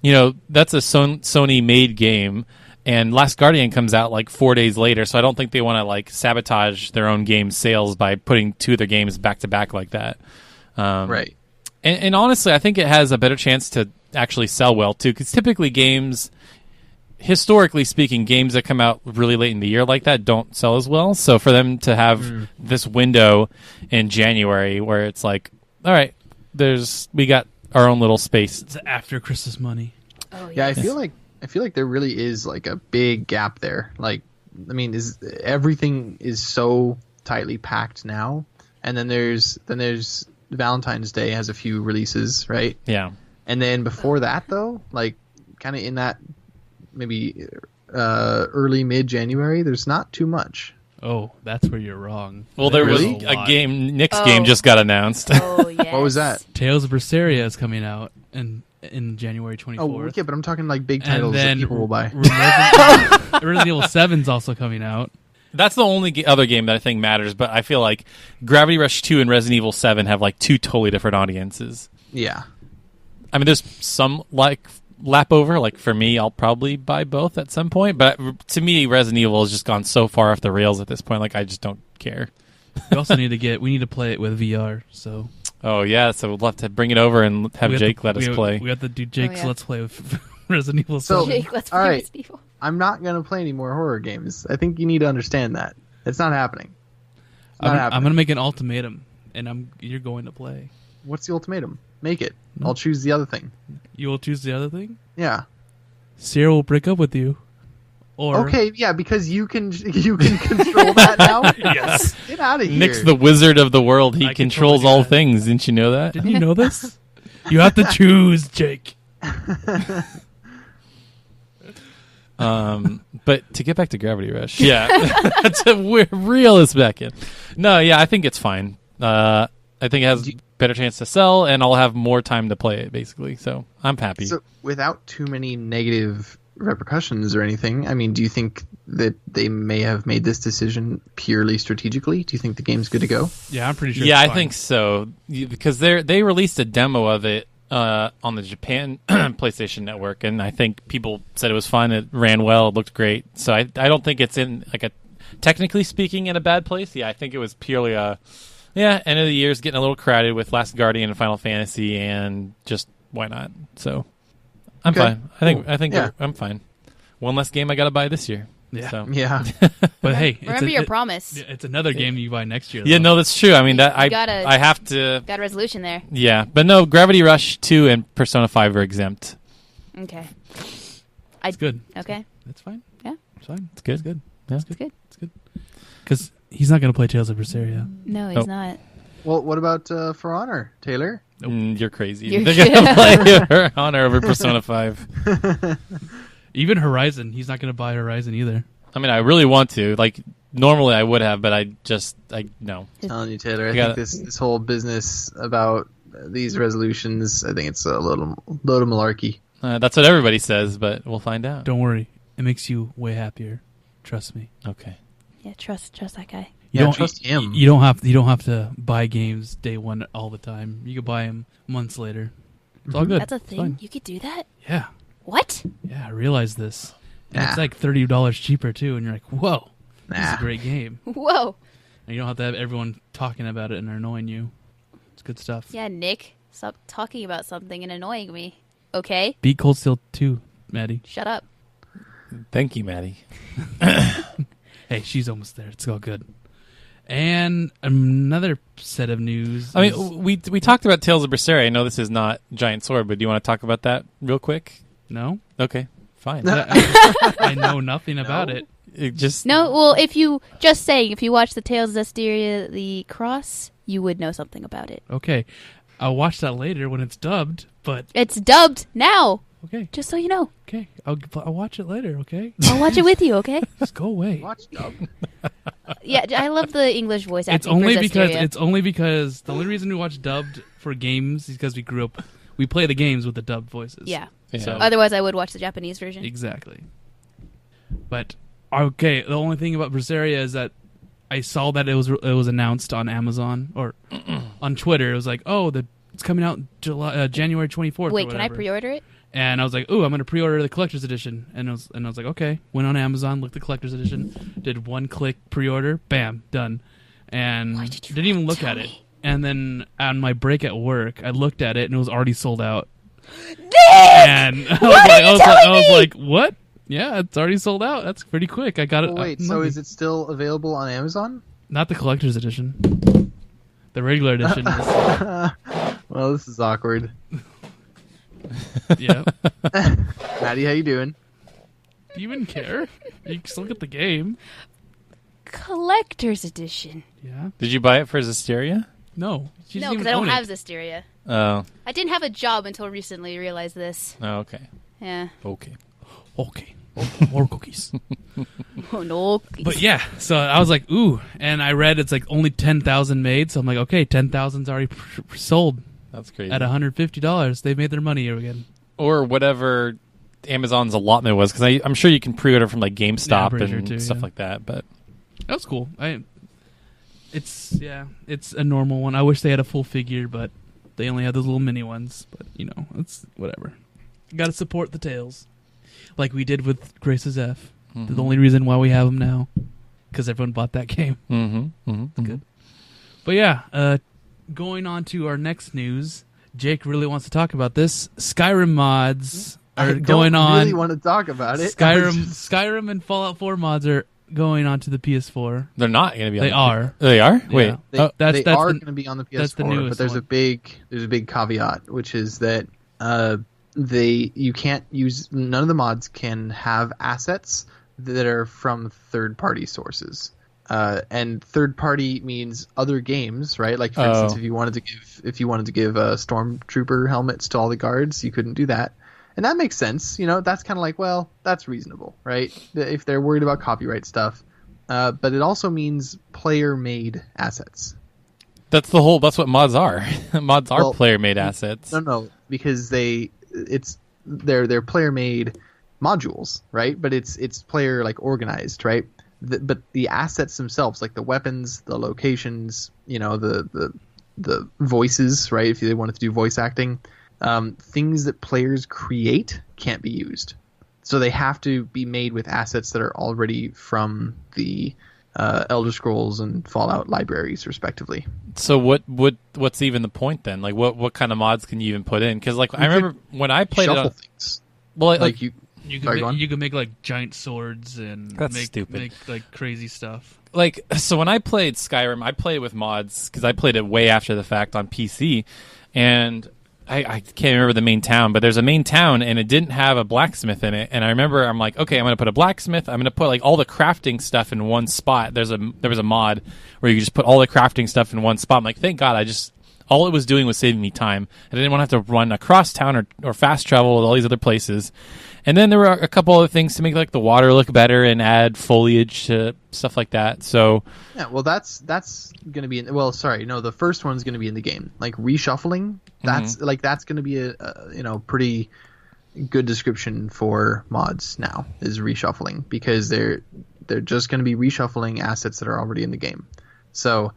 Speaker 3: you know, that's a Sony made game, and Last Guardian comes out like 4 days later. So I don't think they want to like sabotage their own game sales by putting 2 of their games back to back like that.
Speaker 5: Right.
Speaker 3: And honestly, I think it has a better chance to actually sell well too, because typically games, historically speaking, games that come out really late in the year like that don't sell as well. So for them to have this window in January where it's like, all right, we got our own little space.
Speaker 2: it's after Christmas money.
Speaker 4: Oh,
Speaker 5: Yeah,
Speaker 4: yes.
Speaker 5: I feel like there really is like a big gap there. Like, I mean, everything is so tightly packed now, and then there's Valentine's Day has a few releases, right?
Speaker 3: Yeah.
Speaker 5: And then before that, though, like kind of in that maybe early mid January, there's not too much.
Speaker 2: Oh, that's where you're wrong.
Speaker 3: Well, there was
Speaker 5: Really?
Speaker 3: a game, Nick's
Speaker 4: Oh.
Speaker 3: game just got announced.
Speaker 4: Oh, yes.
Speaker 5: What was that?
Speaker 2: Tales of Berseria is coming out in January 24th.
Speaker 5: Oh, okay, but I'm talking like big
Speaker 2: And
Speaker 5: titles that
Speaker 2: then
Speaker 5: people will buy.
Speaker 2: Resident Evil 7's also coming out.
Speaker 3: That's the only other game that I think matters, but I feel like Gravity Rush 2 and Resident Evil 7 have like 2 totally different audiences.
Speaker 5: Yeah.
Speaker 3: I mean, there's some like lap over. Like for me, I'll probably buy both at some point. But to me, Resident Evil has just gone so far off the rails at this point. Like I just don't care.
Speaker 2: We also need to play it with VR. So
Speaker 3: Oh yeah, so we'll have to bring it over and have
Speaker 2: we
Speaker 3: Jake let us play.
Speaker 2: We have to do Jake's
Speaker 4: Oh, yeah.
Speaker 2: Let's Play with Resident Evil
Speaker 5: So-
Speaker 2: 7.
Speaker 4: Jake, let's
Speaker 5: All
Speaker 4: play
Speaker 5: right.
Speaker 4: with people.
Speaker 5: I'm not going to play any more horror games. I think you need to understand that. It's not happening. Not
Speaker 2: I'm
Speaker 5: happening.
Speaker 2: gonna make an ultimatum, and you're going to play.
Speaker 5: What's the ultimatum? Make it. I'll choose the other thing.
Speaker 2: You will choose the other thing.
Speaker 5: Yeah.
Speaker 2: Sierra will break up with you. Or
Speaker 5: Okay, yeah, because you can control that now.
Speaker 2: Yes.
Speaker 5: Get out of here.
Speaker 3: Nick's the wizard of the world. He
Speaker 2: I can
Speaker 3: controls
Speaker 2: totally do
Speaker 3: all
Speaker 2: that.
Speaker 3: things. Didn't you know that?
Speaker 2: Didn't you know this? You have to choose, Jake.
Speaker 3: But to get back to Gravity Rush, yeah, that's reel us back in. No, yeah, I think it's fine. I think it has better chance to sell, and I'll have more time to play it, basically. So I'm happy.
Speaker 5: So, without too many negative repercussions or anything, I mean, do you think that they may have made this decision purely strategically? Do you think the game's good to go?
Speaker 2: Yeah, I'm pretty sure.
Speaker 3: Yeah,
Speaker 2: it's
Speaker 3: I
Speaker 2: fine.
Speaker 3: think so because they released a demo of it on the Japan PlayStation Network, and I think people said it was fun. It ran well. It looked great. So I don't think it's in like a technically speaking in a bad place. Yeah, I think it was purely end of the year is getting a little crowded with Last Guardian and Final Fantasy, and just why not? So I'm
Speaker 5: Okay,
Speaker 3: fine.
Speaker 5: cool.
Speaker 3: I think
Speaker 5: Yeah.
Speaker 3: I'm fine. One less game I got to buy this year.
Speaker 2: Yeah.
Speaker 3: So.
Speaker 5: Yeah.
Speaker 2: But hey,
Speaker 4: Remember your promise.
Speaker 2: It's another game you buy next year.
Speaker 3: Yeah,
Speaker 2: though.
Speaker 3: no, that's true. I mean, that
Speaker 4: You gotta-
Speaker 3: I have to.
Speaker 4: Got a resolution there.
Speaker 3: Yeah, but no, Gravity Rush 2 and Persona 5 are exempt.
Speaker 4: Okay.
Speaker 2: It's good.
Speaker 4: Okay.
Speaker 2: That's fine.
Speaker 4: Yeah.
Speaker 2: It's fine.
Speaker 3: It's good.
Speaker 2: It's good.
Speaker 3: Yeah.
Speaker 4: It's good.
Speaker 2: It's good. Because he's not going to play Tales of Berseria.
Speaker 4: No, he's
Speaker 3: Oh.
Speaker 4: not.
Speaker 5: Well, what about For Honor, Taylor?
Speaker 2: Nope.
Speaker 3: You're crazy.
Speaker 4: You're
Speaker 3: They're gonna play her Honor over Persona 5.
Speaker 2: Even Horizon, he's not going to buy Horizon either.
Speaker 3: I mean, I really want to. Like, normally I would have, but I no.
Speaker 5: Telling you, Taylor, I
Speaker 3: You
Speaker 5: think
Speaker 3: gotta-
Speaker 5: this whole business about these resolutions, I think it's a load of malarkey.
Speaker 3: That's what everybody says, but we'll find out.
Speaker 2: Don't worry. It makes you way happier. Trust me.
Speaker 3: Okay.
Speaker 4: Yeah, trust that guy.
Speaker 5: Yeah, trust him.
Speaker 2: You don't have to buy games day one all the time. You can buy them months later. It's all good.
Speaker 4: That's a
Speaker 2: It's
Speaker 4: thing.
Speaker 2: fine.
Speaker 4: You could do that?
Speaker 2: Yeah.
Speaker 4: What?
Speaker 2: Yeah, I realize this. And
Speaker 5: Nah.
Speaker 2: it's like $30 cheaper too, and you're like, whoa, this is
Speaker 5: Nah.
Speaker 2: a great game.
Speaker 4: Whoa.
Speaker 2: And you don't have to have everyone talking about it and annoying you. It's good stuff.
Speaker 4: Yeah, Nick, stop talking about something and annoying me. Okay?
Speaker 2: Beat Cold Steel 2, Maddie.
Speaker 4: Shut up.
Speaker 3: Thank you, Maddie.
Speaker 2: Hey, she's almost there. It's all good. And another set of news.
Speaker 3: I
Speaker 2: is-
Speaker 3: mean, we talked about Tales of Berseria. I know this is not Giant Sword, but do you want to talk about that real quick?
Speaker 2: no?
Speaker 3: Okay, fine.
Speaker 2: I know nothing about it.
Speaker 3: It just
Speaker 4: No, well, if you watch the Tales of Zestiria the Cross, you would know something about it.
Speaker 2: Okay. I'll watch that later when it's dubbed, but
Speaker 4: It's dubbed now,
Speaker 2: okay.
Speaker 4: just so you know.
Speaker 2: Okay. I'll watch it later, okay?
Speaker 4: I'll watch it with you, okay?
Speaker 2: Just go away.
Speaker 5: Watch dub.
Speaker 4: Yeah, I love the English voice acting
Speaker 2: It's only
Speaker 4: for
Speaker 2: because
Speaker 4: Zestiria.
Speaker 2: the only reason we watch dubbed for games is because we play the games with the dubbed voices.
Speaker 4: Yeah.
Speaker 2: So
Speaker 4: Otherwise, I would watch the Japanese version.
Speaker 2: exactly. But okay, the only thing about Berseria is that I saw that it was announced on Amazon or on Twitter. It was like, oh, it's coming out January 24th.
Speaker 4: Wait,
Speaker 2: or
Speaker 4: can I
Speaker 2: whatever.
Speaker 4: pre-order it?
Speaker 2: And I was like, ooh, I'm going to pre-order the collector's edition. And I was like, okay. Went on Amazon, looked at the collector's edition, did one click pre-order, bam, done. And
Speaker 4: Why did you
Speaker 2: didn't even
Speaker 4: not
Speaker 2: look
Speaker 4: tell
Speaker 2: at it.
Speaker 4: me?
Speaker 2: And then on my break at work, I looked at it and it was already sold out.
Speaker 4: Nick!
Speaker 2: And I was like, what? Yeah, it's already sold out. That's pretty quick. I got it.
Speaker 5: Oh, wait, so is it still available on Amazon?
Speaker 2: Not the collector's edition. The regular edition is.
Speaker 5: Well, this is awkward.
Speaker 2: Yeah.
Speaker 5: Maddie, how you doing?
Speaker 2: Do you even care? You can still get the game.
Speaker 4: Collector's edition.
Speaker 2: Yeah.
Speaker 3: did you buy it for Zestiria?
Speaker 2: No. She
Speaker 4: No,
Speaker 2: doesn't
Speaker 4: because
Speaker 2: even
Speaker 4: I don't
Speaker 2: own
Speaker 4: have
Speaker 2: it.
Speaker 4: Zestiria.
Speaker 3: Oh,
Speaker 4: I didn't have a job until recently. Realized this.
Speaker 3: okay,
Speaker 4: Yeah.
Speaker 3: okay.
Speaker 2: Okay. More cookies.
Speaker 4: Oh no.
Speaker 2: But yeah, so I was like, ooh. And I read it's like only 10,000 made. So I'm like, okay, 10,000's already sold
Speaker 3: That's crazy.
Speaker 2: at $150. They made their money again.
Speaker 3: Or whatever Amazon's allotment was, because I'm sure you can pre-order from like
Speaker 2: Yeah, I'm
Speaker 3: GameStop
Speaker 2: pretty
Speaker 3: and
Speaker 2: sure too,
Speaker 3: stuff
Speaker 2: yeah.
Speaker 3: like that. But
Speaker 2: That was cool. It's a normal one. I wish they had a full figure, but they only had those little mini ones. But it's whatever. Got to support the Tales, like we did with Grace's F.
Speaker 3: Mhm.
Speaker 2: The only reason why we have them now, because everyone bought that game.
Speaker 3: Mm-hmm. Mm-hmm.
Speaker 2: Good. But yeah, going on to our next news. Jake really wants to talk about this. Skyrim mods
Speaker 5: I
Speaker 2: are
Speaker 5: don't
Speaker 2: going on.
Speaker 5: really want to talk about it.
Speaker 2: Skyrim and Fallout 4 mods are going onto the PS4.
Speaker 3: They're not going to be.
Speaker 2: They are.
Speaker 3: They are.
Speaker 2: Yeah.
Speaker 3: Wait.
Speaker 5: They,
Speaker 2: that's
Speaker 5: they are
Speaker 2: the-
Speaker 5: going to be on the PS4,
Speaker 2: that's the newest
Speaker 5: but there's
Speaker 2: one.
Speaker 5: a big caveat, which is that you can't use, none of the mods can have assets that are from third-party sources. And third-party means other games, right? Like for instance, if you wanted to give stormtrooper helmets to all the guards, you couldn't do that. And that makes sense. That's kind of like, well, that's reasonable, right? If they're worried about copyright stuff. But it also means player-made assets.
Speaker 3: That's what mods are. Mods are player-made assets.
Speaker 5: No, because they're player-made modules, right? But it's player organized, right? But the assets themselves, like the weapons, the locations, the voices, right? If they wanted to do voice acting, things that players create can't be used. So they have to be made with assets that are already from the Elder Scrolls and Fallout libraries, respectively.
Speaker 3: So what's even the point then? Like what kind of mods can you even put in? Because I remember when I played it on
Speaker 5: things.
Speaker 3: Well,
Speaker 2: You
Speaker 5: Sorry,
Speaker 2: can you can make like giant swords and
Speaker 3: That's
Speaker 2: make
Speaker 3: stupid.
Speaker 2: like crazy stuff.
Speaker 3: so when I played Skyrim, I played with mods because I played it way after the fact on PC, and I can't remember the main town, but there's a main town and it didn't have a blacksmith in it. And I remember I'm like, okay, I'm going to put a blacksmith. I'm going to put all the crafting stuff in one spot. There was a mod where you could just put all the crafting stuff in one spot. I'm like, thank God, all it was doing was saving me time. I didn't want to have to run across town or fast travel to all these other places. And then there were a couple other things to make the water look better and add foliage to stuff like that. So
Speaker 5: yeah, well, that's going to be the first one's going to be in the game. Like reshuffling, that's going to be a pretty good description for mods now is reshuffling, because they're just going to be reshuffling assets that are already in the game. So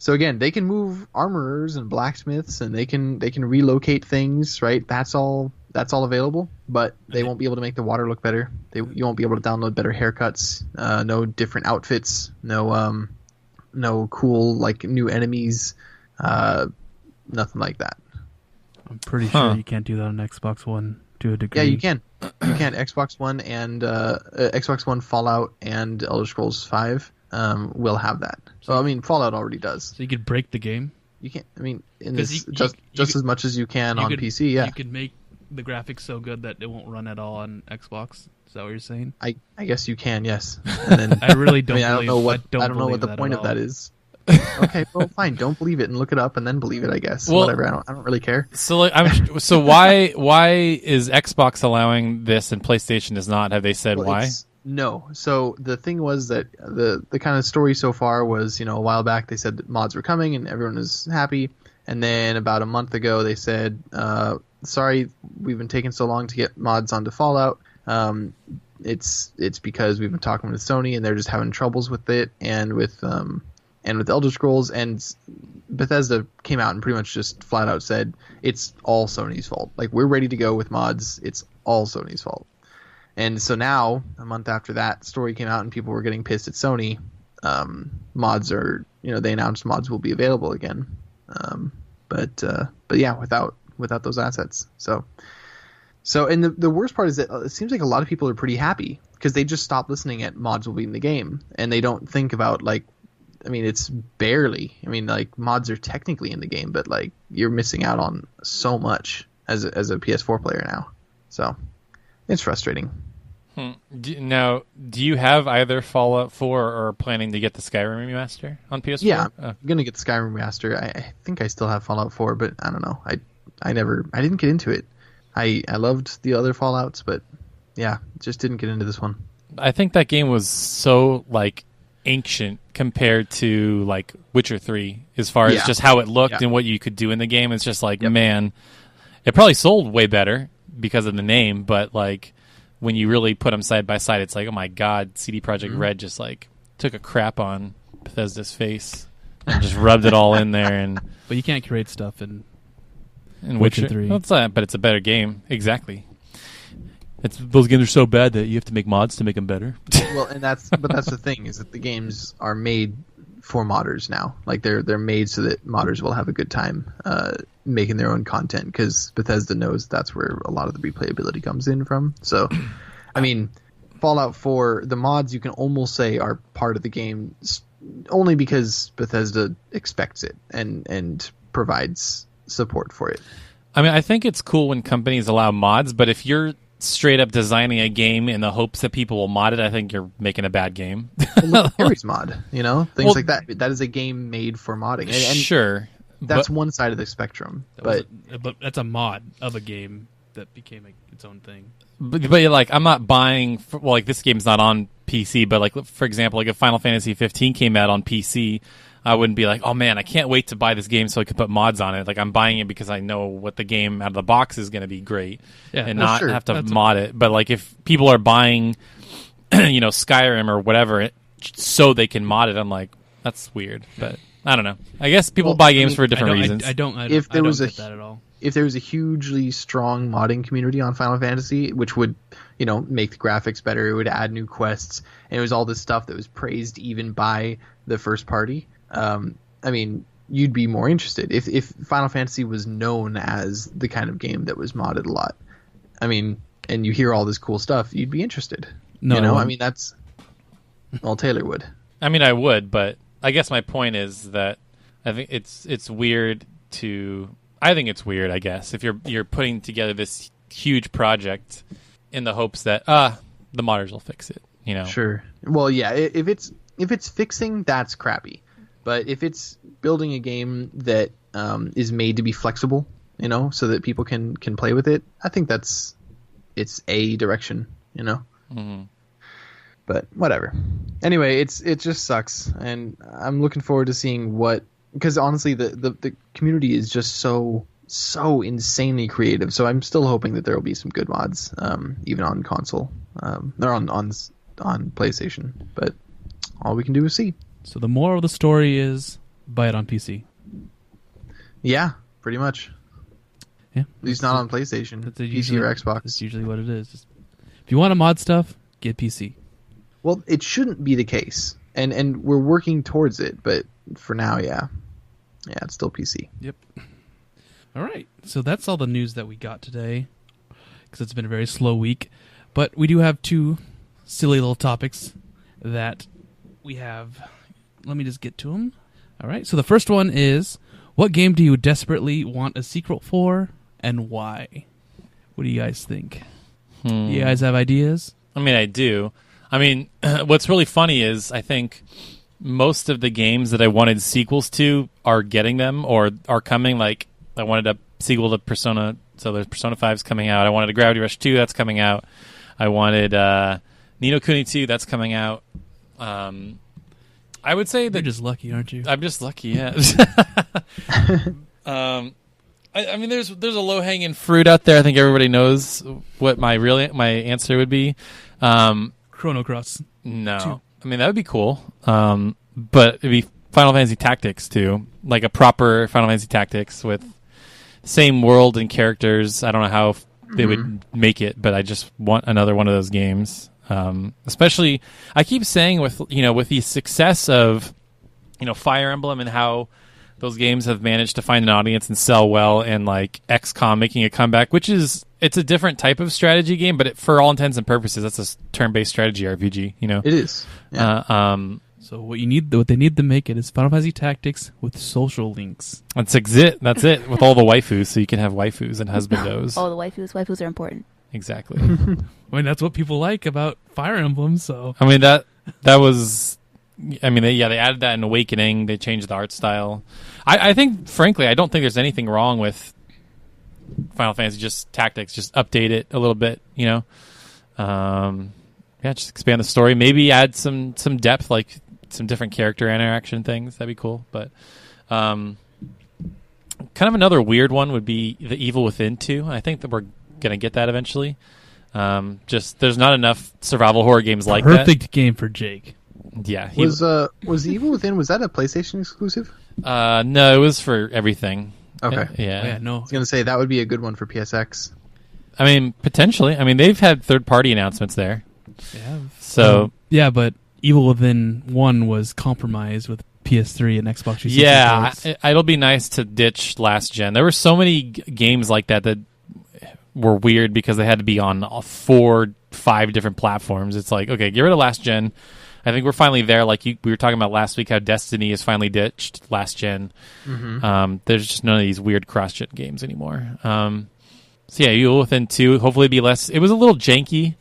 Speaker 5: again, they can move armorers and blacksmiths, and they can relocate things, right? That's all available, but they won't be able to make the water look better. You won't be able to download better haircuts, no different outfits, no cool new enemies, nothing like that.
Speaker 2: I'm pretty sure you can't do that on Xbox One to a degree.
Speaker 5: Yeah, you can. You can. Xbox One and Xbox One, Fallout, and Elder Scrolls 5 will have that. So Fallout already does.
Speaker 2: So you could break the game.
Speaker 5: You can't. Just as much as you can on PC. Yeah,
Speaker 2: you could make the graphics so good that it won't run at all on Xbox. Is that what you're saying?
Speaker 5: I guess you can. Yes. And then,
Speaker 2: I really don't.
Speaker 5: I don't know what
Speaker 2: believe
Speaker 5: the
Speaker 2: that
Speaker 5: point
Speaker 2: at
Speaker 5: of that
Speaker 2: all.
Speaker 5: is. Okay, well, fine. Don't believe it and look it up and then believe it. I guess.
Speaker 3: Well,
Speaker 5: Whatever. I don't really care.
Speaker 3: So why is Xbox allowing this and PlayStation does not? Have they said why?
Speaker 5: No. So the thing was that the kind of story so far was, a while back they said that mods were coming and everyone was happy, and then about a month ago they said, sorry, we've been taking so long to get mods onto Fallout. It's because we've been talking with Sony and they're just having troubles with it, and with Elder Scrolls, and Bethesda came out and pretty much just flat out said it's all Sony's fault. We're ready to go with mods. It's all Sony's fault. And so now, a month after that story came out and people were getting pissed at Sony, mods are, they announced mods will be available again. But yeah, without those assets. So and the worst part is that it seems like a lot of people are pretty happy because they just stopped listening at mods will be in the game, and they don't think about it's barely. Mods are technically in the game, but you're missing out on so much as a PS4 player now. So it's frustrating.
Speaker 3: Now, do you have either Fallout 4 or planning to get the Skyrim remaster on PS4?
Speaker 5: Yeah, I'm gonna get the Skyrim remaster. I think I still have Fallout 4, but I don't know. I didn't get into it. I loved the other Fallouts, but yeah, just didn't get into this one.
Speaker 3: I think that game was so ancient compared to Witcher 3 as far as just how it looked and what you could do in the game. It's just man, it probably sold way better because of the name, but when you really put them side by side, it's oh my God, CD Projekt Red just took a crap on Bethesda's face and just rubbed it all in there. And
Speaker 2: But you can't create stuff in
Speaker 3: Witcher
Speaker 2: 3.
Speaker 3: Well, but it's a better game. Exactly. Those games are so bad that you have to make mods to make them better.
Speaker 5: Well, that's the thing, is that the games are made for modders now. They're made so that modders will have a good time making their own content, because Bethesda knows that's where a lot of the replayability comes in from. So, Fallout 4, the mods you can almost say are part of the game only because Bethesda expects it and provides support for it.
Speaker 3: I mean, I think it's cool when companies allow mods, but if you're straight up designing a game in the hopes that people will mod it, I think you're making a bad game.
Speaker 5: Ares mod, things like that. That is a game made for modding. And
Speaker 3: sure.
Speaker 5: That's one side of the spectrum. But
Speaker 2: that's a mod of a game that became its own thing.
Speaker 3: But like, I'm not buying. Like, this game's not on PC, but like, for example, like if Final Fantasy 15 came out on PC, I wouldn't be like, oh man, I can't wait to buy this game so I could put mods on it. Like, I'm buying it because I know what the game out of the box is going to be great, and not have to mod it. But like, if people are buying, Skyrim or whatever, so they can mod it, I'm like, that's weird. But I don't know. I guess people buy games for different reasons.
Speaker 2: I don't get that at all.
Speaker 5: If there was a hugely strong modding community on Final Fantasy, which would, make the graphics better, it would add new quests, and it was all this stuff that was praised even by the first party, you'd be more interested. If Final Fantasy was known as the kind of game that was modded a lot, and you hear all this cool stuff, you'd be interested. That's... Well, Taylor would.
Speaker 3: I would, but I guess my point is that I think it's weird to... I think it's weird, I guess, if you're putting together this huge project in the hopes that the modders will fix it,
Speaker 5: Sure. Well, yeah, if it's fixing, that's crappy. But if it's building a game that is made to be flexible, so that people can play with it, I think it's a direction,
Speaker 3: Mm-hmm.
Speaker 5: But whatever. Anyway, it just sucks, and I'm looking forward to seeing what. Because honestly, the community is just so insanely creative. So I'm still hoping that there will be some good mods, even on console, or on PlayStation. But all we can do is see.
Speaker 2: So the moral of the story is buy it on PC.
Speaker 5: Yeah, pretty much.
Speaker 2: Yeah,
Speaker 5: at least not on PlayStation.
Speaker 2: That's
Speaker 5: PC or Xbox.
Speaker 2: That's usually what it is. If you want to mod stuff, get PC.
Speaker 5: Well, it shouldn't be the case, and we're working towards it. But for now, yeah, it's still PC.
Speaker 2: Yep. All right. So that's all the news that we got today, because it's been a very slow week. But we do have two silly little topics that we have. Let me just get to them. All right. So the first one is, what game do you desperately want a sequel for, and why? What do you guys think? You guys have ideas?
Speaker 3: I do. What's really funny is I think most of the games that I wanted sequels to are getting them or are coming. Like, I wanted a sequel to Persona, so there's Persona 5's coming out. I wanted a Gravity Rush 2, that's coming out. I wanted Ni no Kuni 2, that's coming out. I would say that...
Speaker 2: You're just lucky, aren't you?
Speaker 3: I'm just lucky, yeah. There's a low-hanging fruit out there. I think everybody knows what my answer would be.
Speaker 2: Chrono Cross.
Speaker 3: No. 2. That would be cool. But it'd be Final Fantasy Tactics, too. Like a proper Final Fantasy Tactics with same world and characters. I don't know how they would make it, but I just want another one of those games. Especially, I keep saying with the success of, Fire Emblem and how those games have managed to find an audience and sell well, and like XCOM making a comeback, it's a different type of strategy game, but for all intents and purposes, that's a turn-based strategy RPG.
Speaker 5: It is. Yeah.
Speaker 2: So what they need to make it is Final Fantasy Tactics with social links.
Speaker 3: That's it. That's it. With all the waifus, so you can have waifus and husbandos.
Speaker 4: Oh, the waifus. Waifus are important.
Speaker 3: Exactly.
Speaker 2: That's what people like about Fire Emblem. So
Speaker 3: that was. They added that in Awakening. They changed the art style. I think, frankly, I don't think there's anything wrong with Final Fantasy just Tactics. Just update it a little bit, just expand the story. Maybe add some depth, like some different character interaction things. That'd be cool. But kind of another weird one would be The Evil Within 2. I think that we're going to get that eventually. There's not enough survival horror games like that.
Speaker 2: Perfect game for Jake.
Speaker 3: Yeah.
Speaker 5: Was Evil Within, was that a PlayStation exclusive?
Speaker 3: No, it was for everything.
Speaker 5: Okay.
Speaker 3: Yeah.
Speaker 2: No.
Speaker 5: I was going to say that would be a good one for PSX.
Speaker 3: Potentially. They've had third-party announcements there.
Speaker 2: They have.
Speaker 3: So
Speaker 2: but Evil Within 1 was compromised with PS3 and Xbox 360.
Speaker 3: Yeah, it'll be nice to ditch last gen. There were so many games like that were weird because they had to be on 4 5 different platforms. It's like, okay, get rid of last gen. I think we're finally there. Like we were talking about last week, how Destiny is finally ditched last gen. There's just none of these weird cross-gen games anymore. So yeah, Evil Within 2, hopefully be less. It was a little janky.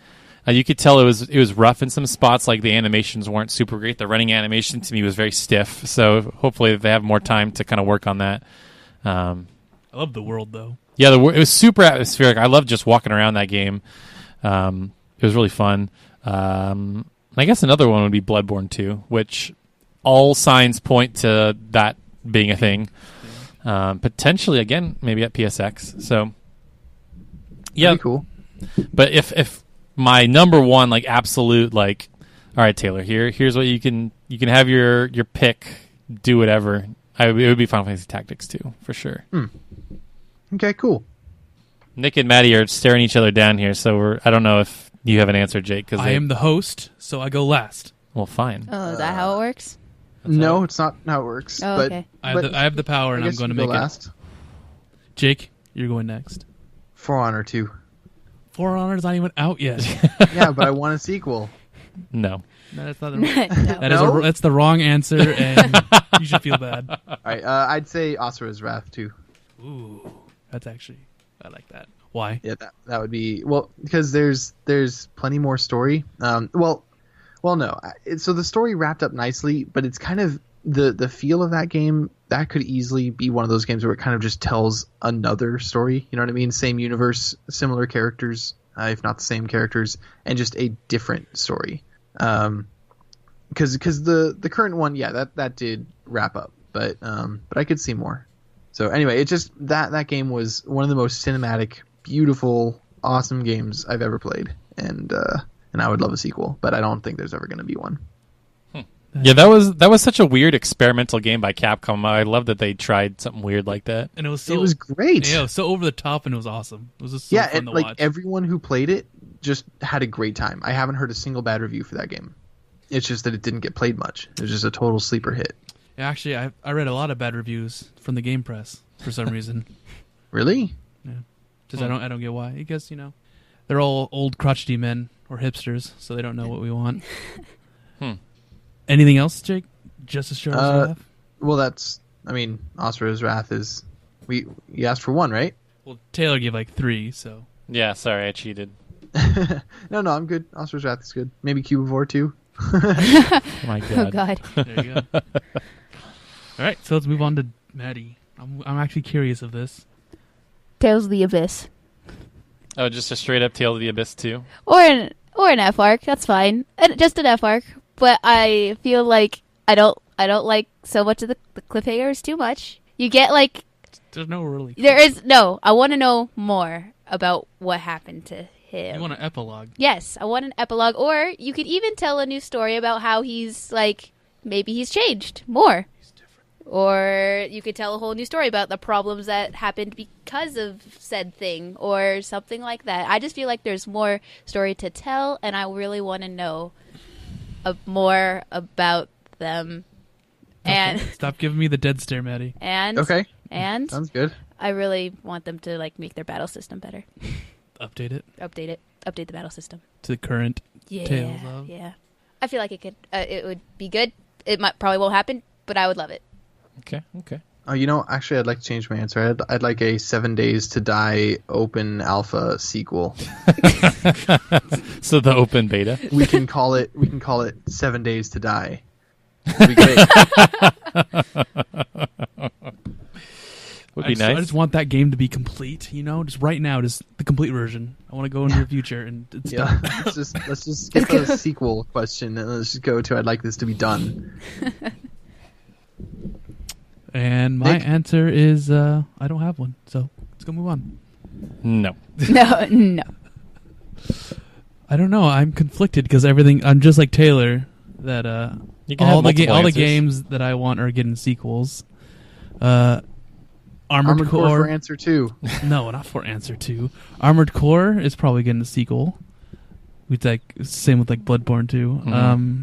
Speaker 3: You could tell it was rough in some spots. Like the animations weren't super great. The running animation to me was very stiff. So hopefully they have more time to kind of work on that.
Speaker 2: I love the world though.
Speaker 3: Yeah, it was super atmospheric. I loved just walking around that game. It was really fun. I guess another one would be Bloodborne 2, which all signs point to that being a thing. Potentially, again, maybe at PSX. So, yeah,
Speaker 5: Pretty cool.
Speaker 3: But if my number one, like absolute, like, all right, Taylor, here's what you can have your pick, do whatever. It would be Final Fantasy Tactics 2 for sure.
Speaker 5: Okay, cool.
Speaker 3: Nick and Maddie are staring each other down here, so I don't know if you have an answer, Jake. Because
Speaker 2: I am the host, so I go last.
Speaker 3: Well, fine.
Speaker 4: Oh, is that how it works?
Speaker 5: No, it's not how it works.
Speaker 4: Oh,
Speaker 5: but,
Speaker 4: okay.
Speaker 2: I have the power, and
Speaker 5: I
Speaker 2: I'm
Speaker 5: guess
Speaker 2: going to
Speaker 5: you go
Speaker 2: make
Speaker 5: last.
Speaker 2: it. Jake, you're going next.
Speaker 5: For Honor 2.
Speaker 2: For Honor's not even out yet.
Speaker 5: Yeah, but I want a sequel.
Speaker 3: No.
Speaker 2: No, that's not the
Speaker 4: No.
Speaker 2: that's the wrong answer, and you should feel bad.
Speaker 5: All right, I'd say Asura's Wrath 2.
Speaker 2: Ooh, that's actually I like that. Why?
Speaker 5: Yeah, that would be because there's plenty more story. No. So the story wrapped up nicely, but it's kind of the feel of that game. That could easily be one of those games where it kind of just tells another story. You know what I mean? Same universe, similar characters, if not the same characters, and just a different story. Because the current one, yeah, that did wrap up, but I could see more. So anyway, it just that game was one of the most cinematic, beautiful, awesome games I've ever played, and I would love a sequel, but I don't think there's ever going to be one.
Speaker 3: Yeah, that was such a weird experimental game by Capcom. I love that they tried something weird like that.
Speaker 2: And it was
Speaker 5: great.
Speaker 2: Yeah, it was so over the top, and it was awesome. It was just so fun
Speaker 5: and
Speaker 2: to
Speaker 5: like
Speaker 2: watch.
Speaker 5: everyone who played it just had a great time. I haven't heard a single bad review for that game. It's just that it didn't get played much. It was just a total sleeper hit.
Speaker 2: Yeah, actually, I read a lot of bad reviews from the Game Press for some reason.
Speaker 5: Really?
Speaker 2: Yeah, just I don't get why. I guess they're all old crotchety men or hipsters, so they don't know what we want. Anything else, Jake? Just as sure as Wrath?
Speaker 5: Well, Asura's Wrath is you asked for one, right?
Speaker 2: Well, Taylor gave like 3, so
Speaker 3: Yeah, sorry, I cheated.
Speaker 5: No, I'm good. Asura's Wrath is good. Maybe Cubivore too.
Speaker 3: Oh my god.
Speaker 4: Oh God.
Speaker 2: there you go. All right, so let's move on to Maddie. I'm actually curious of this.
Speaker 4: Tales of the Abyss.
Speaker 3: Oh, just a straight up Tale of the Abyss 2?
Speaker 4: Or an F arc. That's fine. Just an F arc. But I feel like I don't like so much of the cliffhangers too much. You get like
Speaker 2: There's no really.
Speaker 4: there is no. I want to know more about what happened to him.
Speaker 2: You want an epilogue?
Speaker 4: Yes, I want an epilogue. Or you could even tell a new story about how he's like maybe he's changed more.
Speaker 2: He's different.
Speaker 4: Or you could tell a whole new story about the problems that happened because of said thing or something like that. I just feel like there's more story to tell, and I really want to know more about them. And
Speaker 2: Stop giving me the dead stare, Maddie.
Speaker 4: and
Speaker 5: Okay.
Speaker 4: and
Speaker 5: Sounds good.
Speaker 4: I really want them to like make their battle system better.
Speaker 2: Update it
Speaker 4: Update the battle system.
Speaker 2: to the current.
Speaker 4: Yeah,
Speaker 2: Tales of.
Speaker 4: yeah. I feel like it would be good. It probably won't happen, but I would love it.
Speaker 3: Okay.
Speaker 5: Oh, actually, I'd like to change my answer. I'd like a 7 Days to Die open alpha sequel.
Speaker 3: So the open beta.
Speaker 5: We can call it 7 Days to Die. It'd be great.
Speaker 3: Would be nice.
Speaker 2: I just want that game to be complete. Just right now, just the complete version. I want to go into the future and it's
Speaker 5: Yeah.
Speaker 2: done.
Speaker 5: let's just skip the sequel question and let's just go to I'd like this to be done.
Speaker 2: And my
Speaker 5: Nick?
Speaker 2: answer is I don't have one. So let's go move on.
Speaker 3: No.
Speaker 4: No.
Speaker 2: I don't know. I'm conflicted because I'm just like Taylor. That
Speaker 3: You can
Speaker 2: all
Speaker 3: have multiple
Speaker 2: the
Speaker 3: answers.
Speaker 2: games that I want are getting sequels.
Speaker 5: Armored Core for answer 2.
Speaker 2: No, not for answer 2. Armored Core is probably getting a sequel. It's like same with like Bloodborne 2.
Speaker 3: Mm-hmm.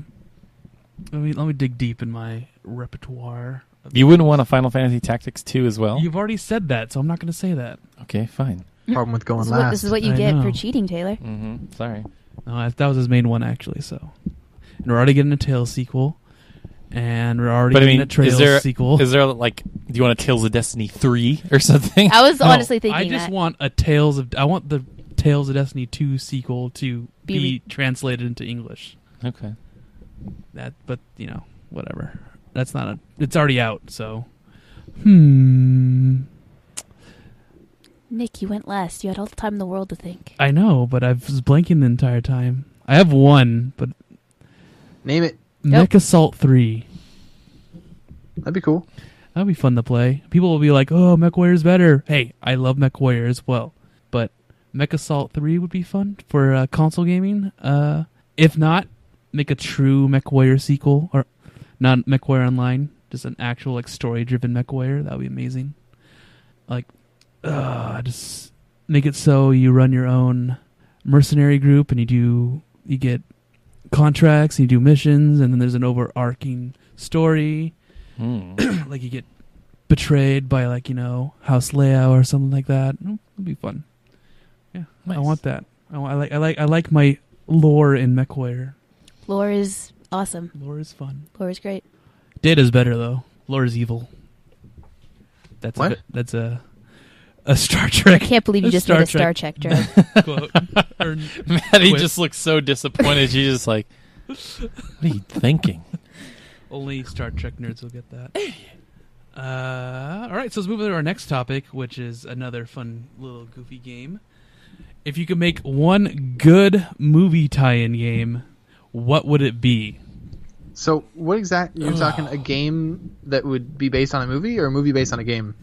Speaker 2: Let me dig deep in my repertoire.
Speaker 3: You wouldn't want a Final Fantasy Tactics 2 as well?
Speaker 2: You've already said that, so I'm not going to say that.
Speaker 3: Okay, fine.
Speaker 5: Problem with going
Speaker 4: This
Speaker 5: last.
Speaker 4: is what you
Speaker 2: I
Speaker 4: get
Speaker 2: know.
Speaker 4: for cheating, Taylor.
Speaker 3: Mm-hmm. Sorry.
Speaker 2: No, that was his main one actually. So, and we're already getting a Tales sequel, and we're already getting a Trails sequel.
Speaker 3: Is there like, do you want a Tales of Destiny 3 or something?
Speaker 4: I was
Speaker 2: No,
Speaker 4: honestly thinking
Speaker 2: I just
Speaker 4: that.
Speaker 2: want I want the Tales of Destiny 2 sequel to be translated into English.
Speaker 3: Okay.
Speaker 2: But whatever. That's not it's already out, so.
Speaker 4: Nick, you went last. You had all the time in the world to think.
Speaker 2: I know, but I was blanking the entire time. I have one, but
Speaker 5: Name it.
Speaker 2: Mech Assault 3.
Speaker 5: That'd be cool.
Speaker 2: That'd be fun to play. People will be like, "Oh, MechWarrior's better." Hey, I love MechWarrior as well, but Mech Assault 3 would be fun for console gaming. If not, make a true MechWarrior sequel, or not MechWarrior Online, just an actual like story-driven MechWarrior. That would be amazing. Like, just make it so you run your own mercenary group, and you get contracts, and you do missions, and then there's an overarching story. Like you get betrayed by House Leia or something like that. It'd be fun. Yeah, nice. I want that. I like my lore in MechWarrior.
Speaker 4: Lore is awesome.
Speaker 2: Lore is fun.
Speaker 4: Lore is great.
Speaker 2: Data's better though. Lore is evil. That's
Speaker 5: what?
Speaker 2: That's a Star Trek.
Speaker 4: I can't believe you just made a Star Trek joke.
Speaker 2: Quote.
Speaker 3: Maddie just looks so disappointed. She's just like, what are you thinking?
Speaker 2: Only Star Trek nerds will get that. All right, so let's move on to our next topic, which is another fun little goofy game. If you could make one good movie tie-in game, what would it be?
Speaker 5: So, what exactly? You're talking a game that would be based on a movie, or a movie based on a game?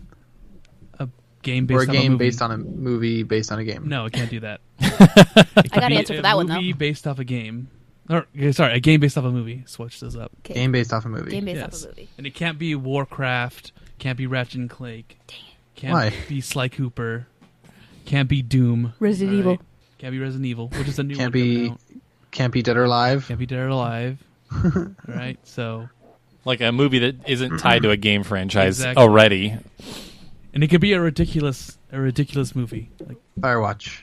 Speaker 2: A game based
Speaker 5: or a
Speaker 2: on a
Speaker 5: game
Speaker 2: movie.
Speaker 5: based on a movie based on a game?
Speaker 2: No, it can't do that.
Speaker 4: I got an answer for that one, though.
Speaker 2: A movie based off a game. Or, sorry, a game based off a movie. Switch this up.
Speaker 4: Okay.
Speaker 5: Game based off a movie.
Speaker 4: Game based
Speaker 2: Yes.
Speaker 4: off a movie.
Speaker 2: And it can't be Warcraft. Can't be Ratchet and Clank.
Speaker 4: Dang it.
Speaker 2: Can't
Speaker 5: Why?
Speaker 2: be Sly Cooper. Can't be Doom.
Speaker 4: Resident
Speaker 2: All
Speaker 4: Evil.
Speaker 2: right? Can't be Resident Evil, which is a new
Speaker 5: Can't
Speaker 2: one.
Speaker 5: be-
Speaker 2: coming out.
Speaker 5: Can't be Dead or Alive.
Speaker 2: Can't be Dead or Alive. All right, so
Speaker 3: Like a movie that isn't tied to a game franchise
Speaker 2: Exactly.
Speaker 3: already.
Speaker 2: and it could be a ridiculous movie. Like
Speaker 5: Firewatch.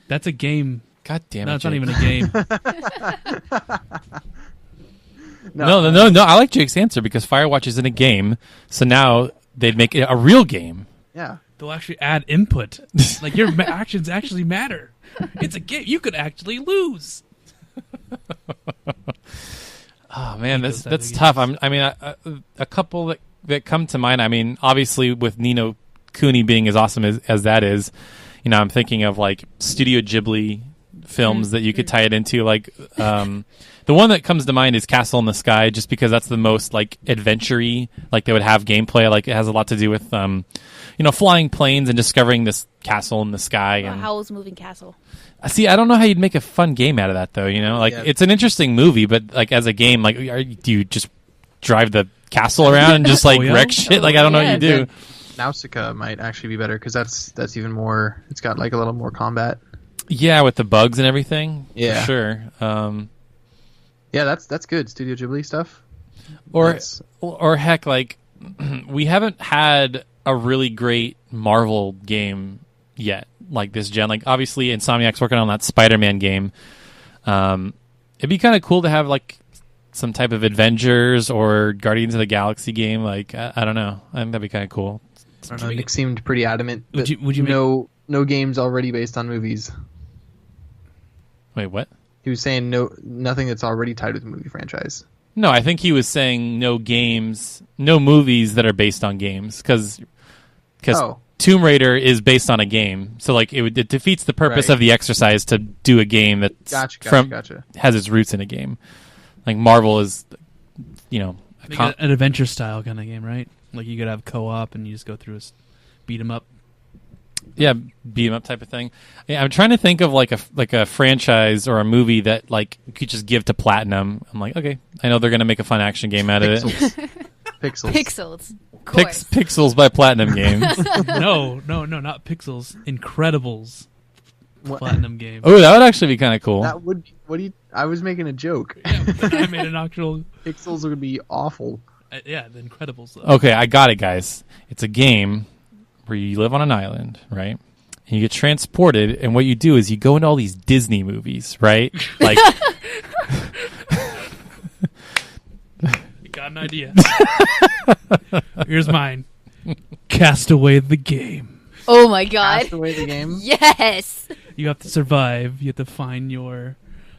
Speaker 2: that's a game.
Speaker 3: God damn
Speaker 2: No,
Speaker 3: it.
Speaker 2: it's not
Speaker 3: Jake.
Speaker 2: even a game.
Speaker 3: No. I like Jake's answer because Firewatch isn't a game. So now they'd make it a real game.
Speaker 5: Yeah.
Speaker 2: They'll actually add input. Like your actions actually matter. It's a game. You could actually lose.
Speaker 3: Oh man,
Speaker 2: those
Speaker 3: that's
Speaker 2: type of
Speaker 3: tough. A couple that come to mind. I mean, obviously with Nino Cooney being as awesome as that is, I'm thinking of like Studio Ghibli films that you could tie it into. Like the one that comes to mind is Castle in the Sky, just because that's the most like adventure-y. Like they would have gameplay. Like it has a lot to do with flying planes and discovering this castle in the sky. And
Speaker 4: Howl's Moving Castle.
Speaker 3: see, I don't know how you'd make a fun game out of that though. Like
Speaker 5: Yeah.
Speaker 3: it's an interesting movie, but like as a game, like do you just drive the castle around and just like
Speaker 2: Oh, yeah?
Speaker 3: wreck shit? Like I don't know what you do.
Speaker 5: Nausicaa might actually be better because that's even more. It's got like a little more combat.
Speaker 3: Yeah, with the bugs and everything.
Speaker 5: Yeah.
Speaker 3: For sure.
Speaker 5: Yeah, that's good. Studio Ghibli stuff.
Speaker 3: Or
Speaker 5: That's-
Speaker 3: or heck, like we haven't had a really great Marvel game yet, like this gen. Like obviously, Insomniac's working on that Spider-Man game. It'd be kind of cool to have like some type of Avengers or Guardians of the Galaxy game. Like I don't know, I think that'd be kind of cool.
Speaker 5: I don't know. Nick seemed pretty adamant.
Speaker 2: Would
Speaker 5: that
Speaker 2: you
Speaker 5: no games already based on movies.
Speaker 3: Wait, what?
Speaker 5: He was saying nothing that's already tied with a movie franchise.
Speaker 3: No, I think he was saying no games, no movies that are based on games, because
Speaker 5: Oh.
Speaker 3: Tomb Raider is based on a game, so like it defeats the purpose
Speaker 5: Right.
Speaker 3: of the exercise to do a game that's
Speaker 5: Gotcha.
Speaker 3: has its roots in a game. Like Marvel is,
Speaker 2: Make it an adventure style kind of game, right? Like you could have co-op and you just go through beat 'em up.
Speaker 3: yeah, beat 'em up type of thing. Yeah, I'm trying to think of like a franchise or a movie that like you could just give to Platinum. I'm like, okay, I know they're gonna make a fun action game out of it.
Speaker 5: Pixels.
Speaker 4: Pixels. Of course.
Speaker 3: Pixels by Platinum Games.
Speaker 2: No, not Pixels. Incredibles.
Speaker 5: What?
Speaker 2: Platinum game.
Speaker 3: Oh, that would actually be kind of cool.
Speaker 5: That would be. What do you? I was making a joke.
Speaker 2: Yeah, but I made an actual.
Speaker 5: Pixels would be awful.
Speaker 2: Yeah, the Incredibles. Though.
Speaker 3: Okay, I got it, guys. It's a game where you live on an island, right? and you get transported, and what you do is you go into all these Disney movies, right? Like,
Speaker 2: You got an idea. Here's mine. Castaway the game.
Speaker 4: Oh my god.
Speaker 5: Cast away the game.
Speaker 4: Yes.
Speaker 2: You have to survive. You have to find your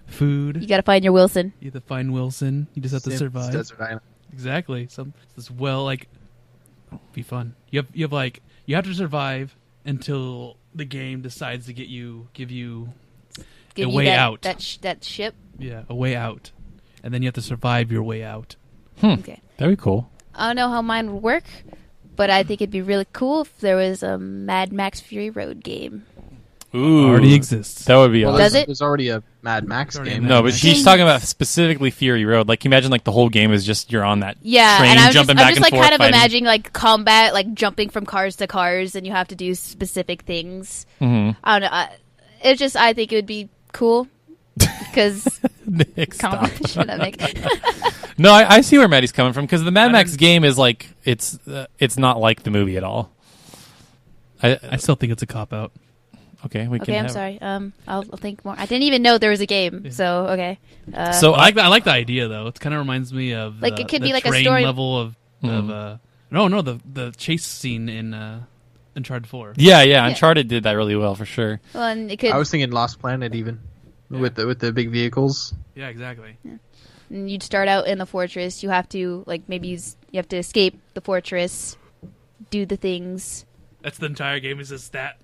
Speaker 2: food.
Speaker 4: You gotta find your Wilson.
Speaker 2: You have to find Wilson. You just have to
Speaker 5: Sims
Speaker 2: survive.
Speaker 5: Desert Island.
Speaker 2: Exactly. Be fun. You have to survive until the game decides to give you
Speaker 4: Give
Speaker 2: a
Speaker 4: you
Speaker 2: way out.
Speaker 4: That ship.
Speaker 2: Yeah, a way out, and then you have to survive your way out.
Speaker 4: Okay.
Speaker 3: That'd be cool.
Speaker 4: I don't know how mine would work, but I think it'd be really cool if there was a Mad Max Fury Road game.
Speaker 3: Ooh,
Speaker 2: Already exists.
Speaker 3: That would be
Speaker 5: Well,
Speaker 3: awesome.
Speaker 4: Does it?
Speaker 5: There's already a Mad Max
Speaker 2: Already a
Speaker 5: game.
Speaker 2: Mad
Speaker 3: No, but
Speaker 2: Max.
Speaker 3: she's talking about specifically Fury Road. Like, imagine like the whole game is just you're on that
Speaker 4: Yeah,
Speaker 3: train
Speaker 4: and I'm
Speaker 3: jumping
Speaker 4: just
Speaker 3: back and
Speaker 4: like
Speaker 3: forth.
Speaker 4: kind of
Speaker 3: fighting.
Speaker 4: imagining like combat, like jumping from cars to cars, and you have to do specific things.
Speaker 3: Mhm.
Speaker 4: I don't know. I think it would be cool because
Speaker 3: Nick, stop.
Speaker 4: should I make?
Speaker 3: No, I see where Maddie's coming from because the Mad Max game is like it's not like the movie at all.
Speaker 2: I still think it's a cop out.
Speaker 3: Okay, we can.
Speaker 4: Okay, I'm
Speaker 3: have-
Speaker 4: sorry. I'll think more. I didn't even know there was a game.
Speaker 2: Yeah.
Speaker 4: So okay.
Speaker 3: So
Speaker 2: I like the idea though. It kind of reminds me of
Speaker 4: Like,
Speaker 2: the,
Speaker 4: it could
Speaker 2: the
Speaker 4: be like a
Speaker 2: train
Speaker 4: story-
Speaker 2: level of the chase scene in Uncharted 4.
Speaker 3: yeah, Uncharted did that really well for sure.
Speaker 4: well, and it could.
Speaker 5: I was thinking Lost Planet even with the big vehicles.
Speaker 2: Yeah, exactly.
Speaker 4: And you'd start out in the fortress. You have to you have to escape the fortress, do the things.
Speaker 2: That's the entire game. Is just that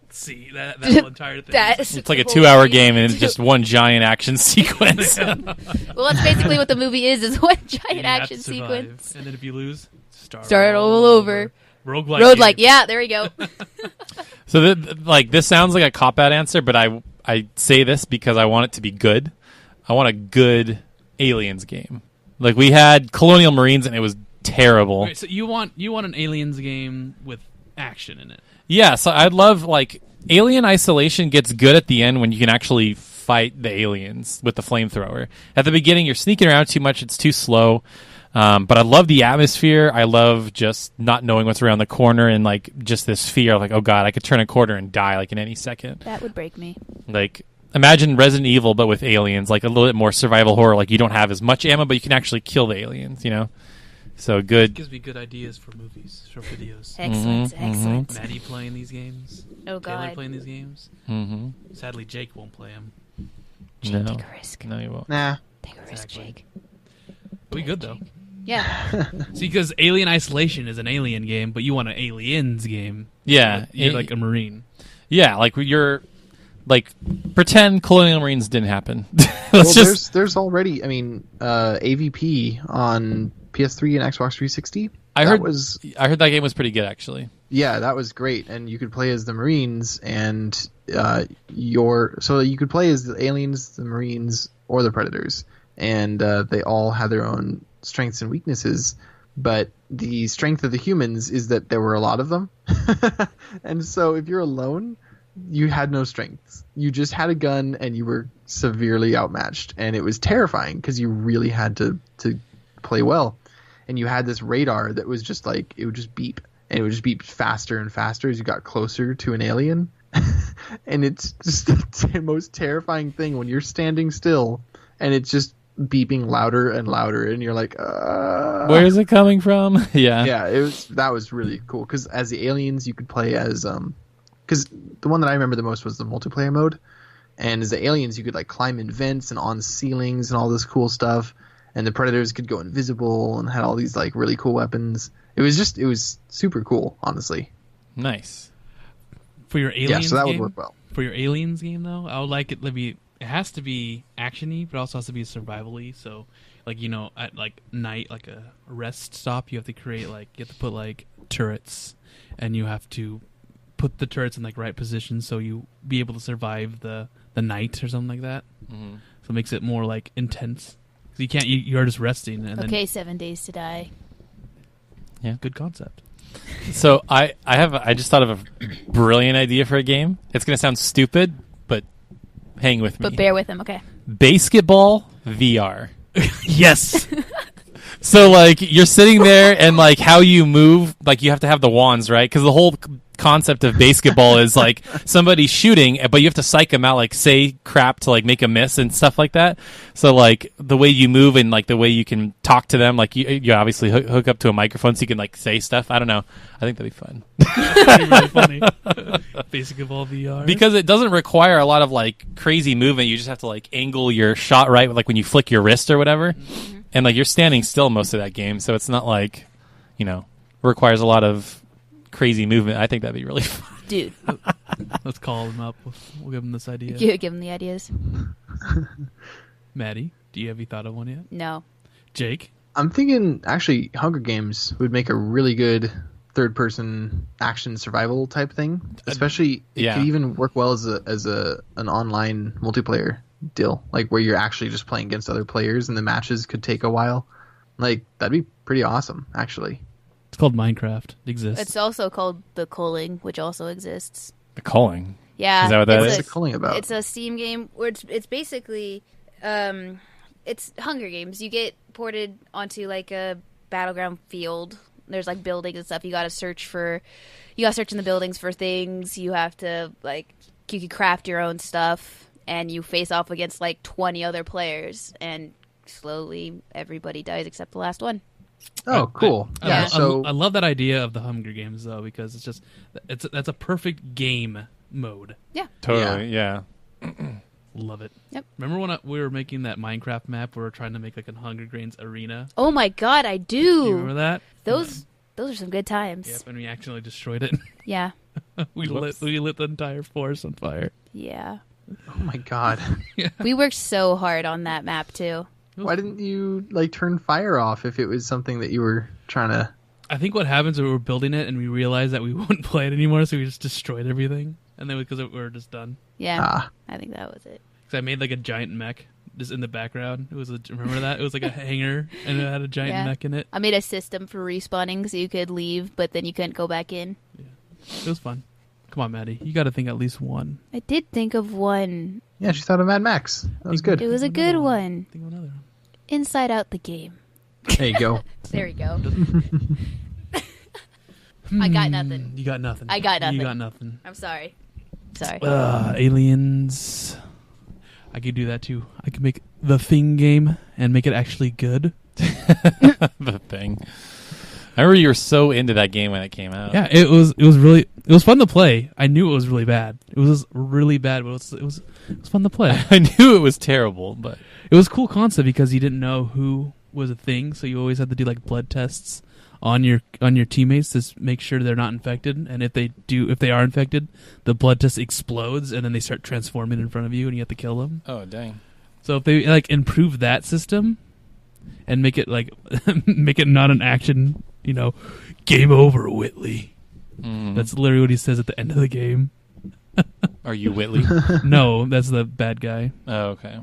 Speaker 2: whole entire thing.
Speaker 3: It's like a 2-hour game and it's just one giant action sequence.
Speaker 4: Well, that's basically what the movie is one
Speaker 2: And
Speaker 4: giant
Speaker 2: you have
Speaker 4: action
Speaker 2: to survive.
Speaker 4: sequence.
Speaker 2: And then if you lose, start
Speaker 4: all over.
Speaker 2: Roguelike.
Speaker 4: Road
Speaker 2: game.
Speaker 4: yeah, there we go.
Speaker 3: So this sounds like a cop-out answer, but I say this because I want it to be good. I want a good Aliens game. Like, we had Colonial Marines and it was terrible.
Speaker 2: Okay, so you want an Aliens game with action in it.
Speaker 3: Yeah, so I'd love, like, Alien Isolation gets good at the end when you can actually fight the aliens with the flamethrower. At the beginning, you're sneaking around too much, it's too slow. But I love the atmosphere. I love just not knowing what's around the corner and, like, just this fear of, like, oh, God, I could turn a corner and die, like, in any second.
Speaker 4: That would break me.
Speaker 3: Like, imagine Resident Evil, but with aliens, like, a little bit more survival horror. Like, you don't have as much ammo, but you can actually kill the aliens, you know? So good.
Speaker 2: Gives me good ideas for movies, for videos.
Speaker 4: Excellent,
Speaker 3: Mhm,
Speaker 4: excellent.
Speaker 2: Maddie playing these games.
Speaker 4: Oh
Speaker 2: Taylor
Speaker 4: God,
Speaker 2: playing these games.
Speaker 3: Mm-hmm.
Speaker 2: Sadly, Jake won't play them.
Speaker 4: Jake,
Speaker 3: No.
Speaker 4: take a risk.
Speaker 3: No, you won't.
Speaker 5: Nah.
Speaker 4: Take a risk,
Speaker 2: Exactly.
Speaker 4: Jake.
Speaker 2: We good though.
Speaker 4: Yeah,
Speaker 2: See, because Alien Isolation is an alien game, but you want an Aliens game.
Speaker 3: Yeah.
Speaker 2: You're like a Marine.
Speaker 3: Yeah, like, you're... Like, pretend Colonial Marines didn't happen.
Speaker 5: Well, there's already, I mean, AVP on PS3 and Xbox 360.
Speaker 3: I
Speaker 5: That
Speaker 3: heard
Speaker 5: was
Speaker 3: that game was pretty good, actually.
Speaker 5: Yeah, that was great, and you could play as the Marines, and you could play as the aliens, the Marines, or the Predators, and they all had their own strengths and weaknesses. But the strength of the humans is that there were a lot of them, and so if you're alone, you had no strengths. You just had a gun, and you were severely outmatched, and it was terrifying because you really had to play well. And you had this radar that was just like, it would just beep, and it would just beep faster and faster as you got closer to an alien. And it's just the most terrifying thing when you're standing still and it's just beeping louder and louder, and you're like,
Speaker 3: Where is it coming from? Yeah.
Speaker 5: yeah, that was really cool because as the aliens you could play as because the one that I remember the most was the multiplayer mode, and as the aliens you could like climb in vents and on ceilings and all this cool stuff. And the Predators could go invisible and had all these like really cool weapons. It was super cool, honestly.
Speaker 3: Nice.
Speaker 2: For your Aliens
Speaker 5: Yeah, so that
Speaker 2: game,
Speaker 5: would work well.
Speaker 2: For your Aliens game, though, I would like it to be... It has to be action-y, but also has to be survival-y. So, like, you know, at, like, night, like a rest stop, you have to create, like... You have to put, like, turrets. And you have to put the turrets in, like, right position so you be able to survive the night or something like that.
Speaker 3: Mm-hmm.
Speaker 2: So it makes it more, like, intense. So you can't... You're just resting. And
Speaker 4: okay, 7 days to die.
Speaker 2: then... Good concept.
Speaker 3: So I just thought of a brilliant idea for a game. It's going to sound stupid, but hang with me.
Speaker 4: But bear with him, okay?
Speaker 3: Basketball VR.
Speaker 2: Yes!
Speaker 3: So like you're sitting there and like how you move, like you have to have the wands, right? Because the whole concept of basketball is like somebody shooting, but you have to psych them out, like say crap to like make a miss and stuff like that. So like the way you move and like the way you can talk to them, like you obviously hook up to a microphone so you can like say stuff. I don't know. I think that'd be fun.
Speaker 2: That'd be really funny. Basketball VR.
Speaker 3: Because it doesn't require a lot of like crazy movement. You just have to like angle your shot right, like when you flick your wrist or whatever. Mm-hmm. And like you're standing still most of that game, so it's not like, requires a lot of crazy movement. I think that'd be really fun.
Speaker 4: Dude.
Speaker 2: Let's call them up. We'll give them this idea.
Speaker 4: Give them the ideas.
Speaker 2: Maddie, do you have you thought of one yet?
Speaker 4: No.
Speaker 2: Jake?
Speaker 5: I'm thinking actually Hunger Games would make a really good third-person action survival type thing. Especially, it could even work well as an online multiplayer deal, like where you're actually just playing against other players, and the matches could take a while. Like that'd be pretty awesome, actually.
Speaker 2: It's called Minecraft. It exists.
Speaker 4: It's also called The Culling, which also exists.
Speaker 3: The Culling?
Speaker 4: Yeah.
Speaker 3: Is that what that is?
Speaker 5: What's The Culling about?
Speaker 4: It's a Steam game where it's basically it's Hunger Games. You get ported onto like a battleground field. There's like buildings and stuff. You gotta search in the buildings for things. You have to you can craft your own stuff, and you face off against like 20 other players, and slowly everybody dies except the last one.
Speaker 5: Oh, cool.
Speaker 2: I love that idea of the Hunger Games though, because that's a perfect game mode.
Speaker 4: Yeah.
Speaker 3: Totally. Yeah.
Speaker 2: Love it.
Speaker 4: Yep.
Speaker 2: Remember when we were making that Minecraft map? We were trying to make like a Hunger Games arena.
Speaker 4: Oh my god, I do.
Speaker 2: Do you remember that?
Speaker 4: Those are some good times.
Speaker 2: Yep, and we accidentally destroyed it.
Speaker 4: Yeah.
Speaker 2: we lit the entire forest on fire.
Speaker 4: Yeah.
Speaker 5: Oh my god.
Speaker 4: We worked so hard on that map too.
Speaker 5: Why didn't you turn fire off if it was something that you were trying to?
Speaker 2: I think what happens is we were building it and we realized that we wouldn't play it anymore, so we just destroyed everything, and then because we were just done.
Speaker 4: Yeah, I think that was it.
Speaker 2: Because I made like a giant mech just in the background. It was remember that? It was like a hangar and it had a giant mech in it.
Speaker 4: I made a system for respawning so you could leave, but then you couldn't go back in.
Speaker 2: Yeah, it was fun. Come on, Maddie, you got to think at least one.
Speaker 4: I did think of one.
Speaker 5: Yeah, she thought of Mad Max. That was good.
Speaker 4: It was a good one.
Speaker 2: Think of another one.
Speaker 4: Inside Out the game.
Speaker 5: There you go.
Speaker 4: There we go. I got nothing.
Speaker 2: You got nothing.
Speaker 4: I got nothing.
Speaker 2: You got nothing.
Speaker 4: I'm sorry. Sorry.
Speaker 2: Aliens. I could do that too. I could make the Thing game and make it actually good.
Speaker 3: The Thing. I remember you were so into that game when it came out.
Speaker 2: Yeah, it was fun to play. I knew it was really bad. It was really bad, but it was fun to play.
Speaker 3: I knew it was terrible, but
Speaker 2: it was a cool concept because you didn't know who was a thing, so you always had to do like blood tests on your teammates to make sure they're not infected, and if they are infected, the blood test explodes and then they start transforming in front of you and you have to kill them.
Speaker 3: Oh dang.
Speaker 2: So if they improve that system and make it make it not an action, game over, Whitley. That's literally what he says at the end of the game.
Speaker 3: Are you Whitley?
Speaker 2: No, that's the bad guy.
Speaker 3: Oh, okay.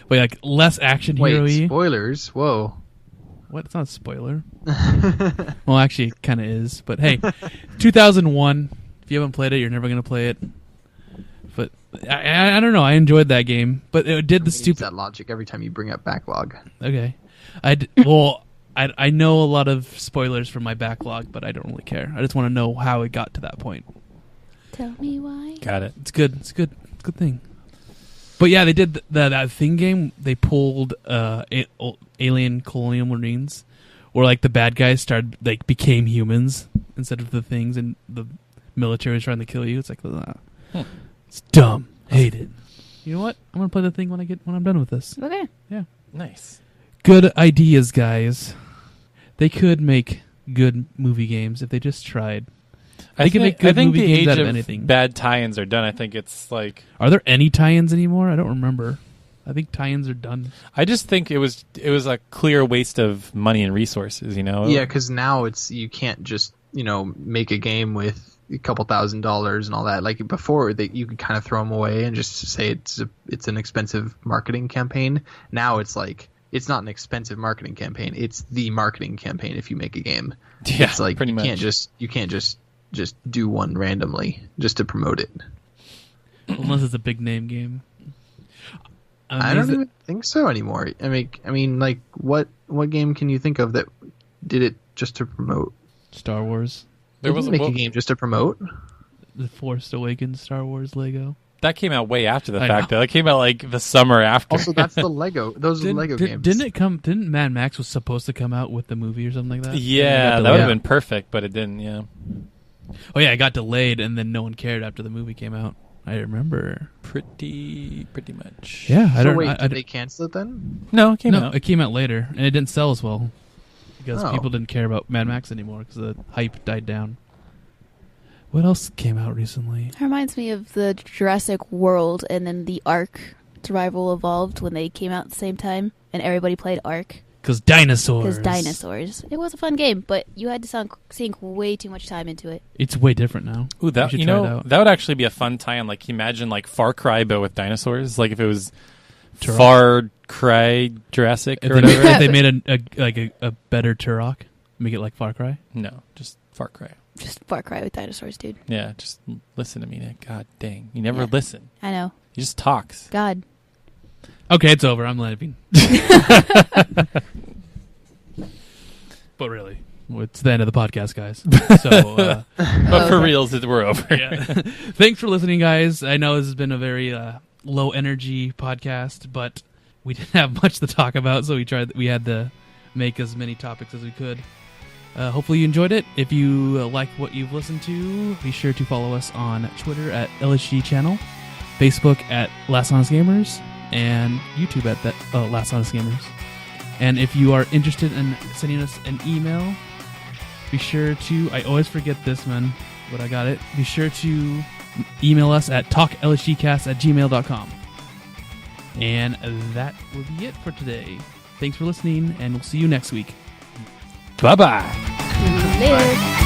Speaker 2: But less action hero-y.
Speaker 5: Wait, spoilers. Whoa.
Speaker 2: What? It's not a spoiler. Well, actually, it kind of is. But hey, 2001. If you haven't played it, you're never going to play it. But I don't know. I enjoyed that game. But it did the stupid...
Speaker 5: that logic every time you bring up backlog.
Speaker 2: Okay. I know a lot of spoilers from my backlog, but I don't really care. I just want to know how it got to that point.
Speaker 4: Tell me why.
Speaker 3: Got it.
Speaker 2: It's good. It's good. It's a good thing. But yeah, they did that Thing game. They pulled Alien Colonial Marines, where the bad guys became humans instead of the things, and the military was trying to kill you. It's it's dumb. Hate it. You know what? I'm gonna play the Thing when I'm done with this.
Speaker 4: Okay.
Speaker 2: Yeah.
Speaker 3: Nice.
Speaker 2: Good ideas, guys. They could make good movie games if they just tried.
Speaker 3: I think the age
Speaker 2: out
Speaker 3: of
Speaker 2: anything.
Speaker 3: bad tie-ins are done. I think it's
Speaker 2: Are there any tie-ins anymore? I don't remember. I think tie-ins are done.
Speaker 3: I just think it was a clear waste of money and resources.
Speaker 5: Yeah, because now you can't just make a game with a couple $1,000s and all that. Like before, you could kind of throw them away and just say it's an expensive marketing campaign. Now it's it's not an expensive marketing campaign. It's the marketing campaign. If you make a game,
Speaker 3: yeah,
Speaker 5: it's
Speaker 3: pretty much.
Speaker 5: You can't just do one randomly just to promote it.
Speaker 2: Unless it's a big name game.
Speaker 5: I don't even think so anymore. I mean, what what game can you think of that did it just to promote?
Speaker 2: Star Wars,
Speaker 3: There
Speaker 5: They
Speaker 3: was
Speaker 5: didn't make a game just to promote.
Speaker 2: The Force Awakens, Star Wars Lego.
Speaker 3: that came out way after the
Speaker 2: I
Speaker 3: fact.
Speaker 2: know.
Speaker 3: Though. That came out like the summer after.
Speaker 5: Also, that's the Lego. Those are the Lego games.
Speaker 2: Didn't it come? Didn't Mad Max was supposed to come out with the movie or something like that?
Speaker 3: yeah,
Speaker 2: And it got
Speaker 3: that would have
Speaker 2: delayed.
Speaker 3: been perfect, but it didn't. Yeah,
Speaker 2: Oh yeah, it got delayed, and then no one cared after the movie came out. I remember.
Speaker 3: pretty much.
Speaker 2: Yeah, I
Speaker 5: So
Speaker 2: don't.
Speaker 5: wait,
Speaker 2: I
Speaker 5: did they cancel it then?
Speaker 3: No, it came
Speaker 2: no,
Speaker 3: out.
Speaker 2: it came out later, and it didn't sell as well because
Speaker 5: Oh.
Speaker 2: people didn't care about Mad Max anymore because the hype died down. What else came out recently?
Speaker 4: It reminds me of the Jurassic World and then the Ark Survival Evolved when they came out at the same time, and everybody played Ark
Speaker 2: Because dinosaurs.
Speaker 4: because dinosaurs. It was a fun game, but you had to sink way too much time into it.
Speaker 2: It's way different now.
Speaker 3: Ooh, that
Speaker 2: should
Speaker 3: you
Speaker 2: try it
Speaker 3: know
Speaker 2: out.
Speaker 3: that would actually be a fun tie-in. Like, imagine like Far Cry but with dinosaurs. Like if it was
Speaker 2: Turok.
Speaker 3: Far Cry Jurassic
Speaker 2: If
Speaker 3: or
Speaker 2: they,
Speaker 3: whatever.
Speaker 2: if they made a better Turok, make it like Far Cry.
Speaker 3: No, just Far Cry.
Speaker 4: Just Far Cry with dinosaurs, dude.
Speaker 3: Yeah, just listen to me, Nick. God dang, you never
Speaker 4: Yeah.
Speaker 3: listen.
Speaker 4: I know.
Speaker 3: He just talks.
Speaker 4: God.
Speaker 2: Okay, it's over. I'm leaving. But really, it's the end of the podcast, guys. So,
Speaker 3: But for
Speaker 4: Okay.
Speaker 3: reals, we're over.
Speaker 2: yeah. Thanks for listening, guys. I know this has been a very low energy podcast, but we didn't have much to talk about, so we had to make as many topics as we could. Hopefully you enjoyed it. If you like what you've listened to, be sure to follow us on Twitter at LHG channel, Facebook at Last Honest Gamers, and YouTube at that Last Honest Gamers. And if you are interested in sending us an email, be sure to, I always forget this, man, but I got it. Be sure to email us at talklhgcast@gmail.com. And that will be it for today. Thanks for listening, and we'll see you next week.
Speaker 3: Bye bye.
Speaker 4: Later.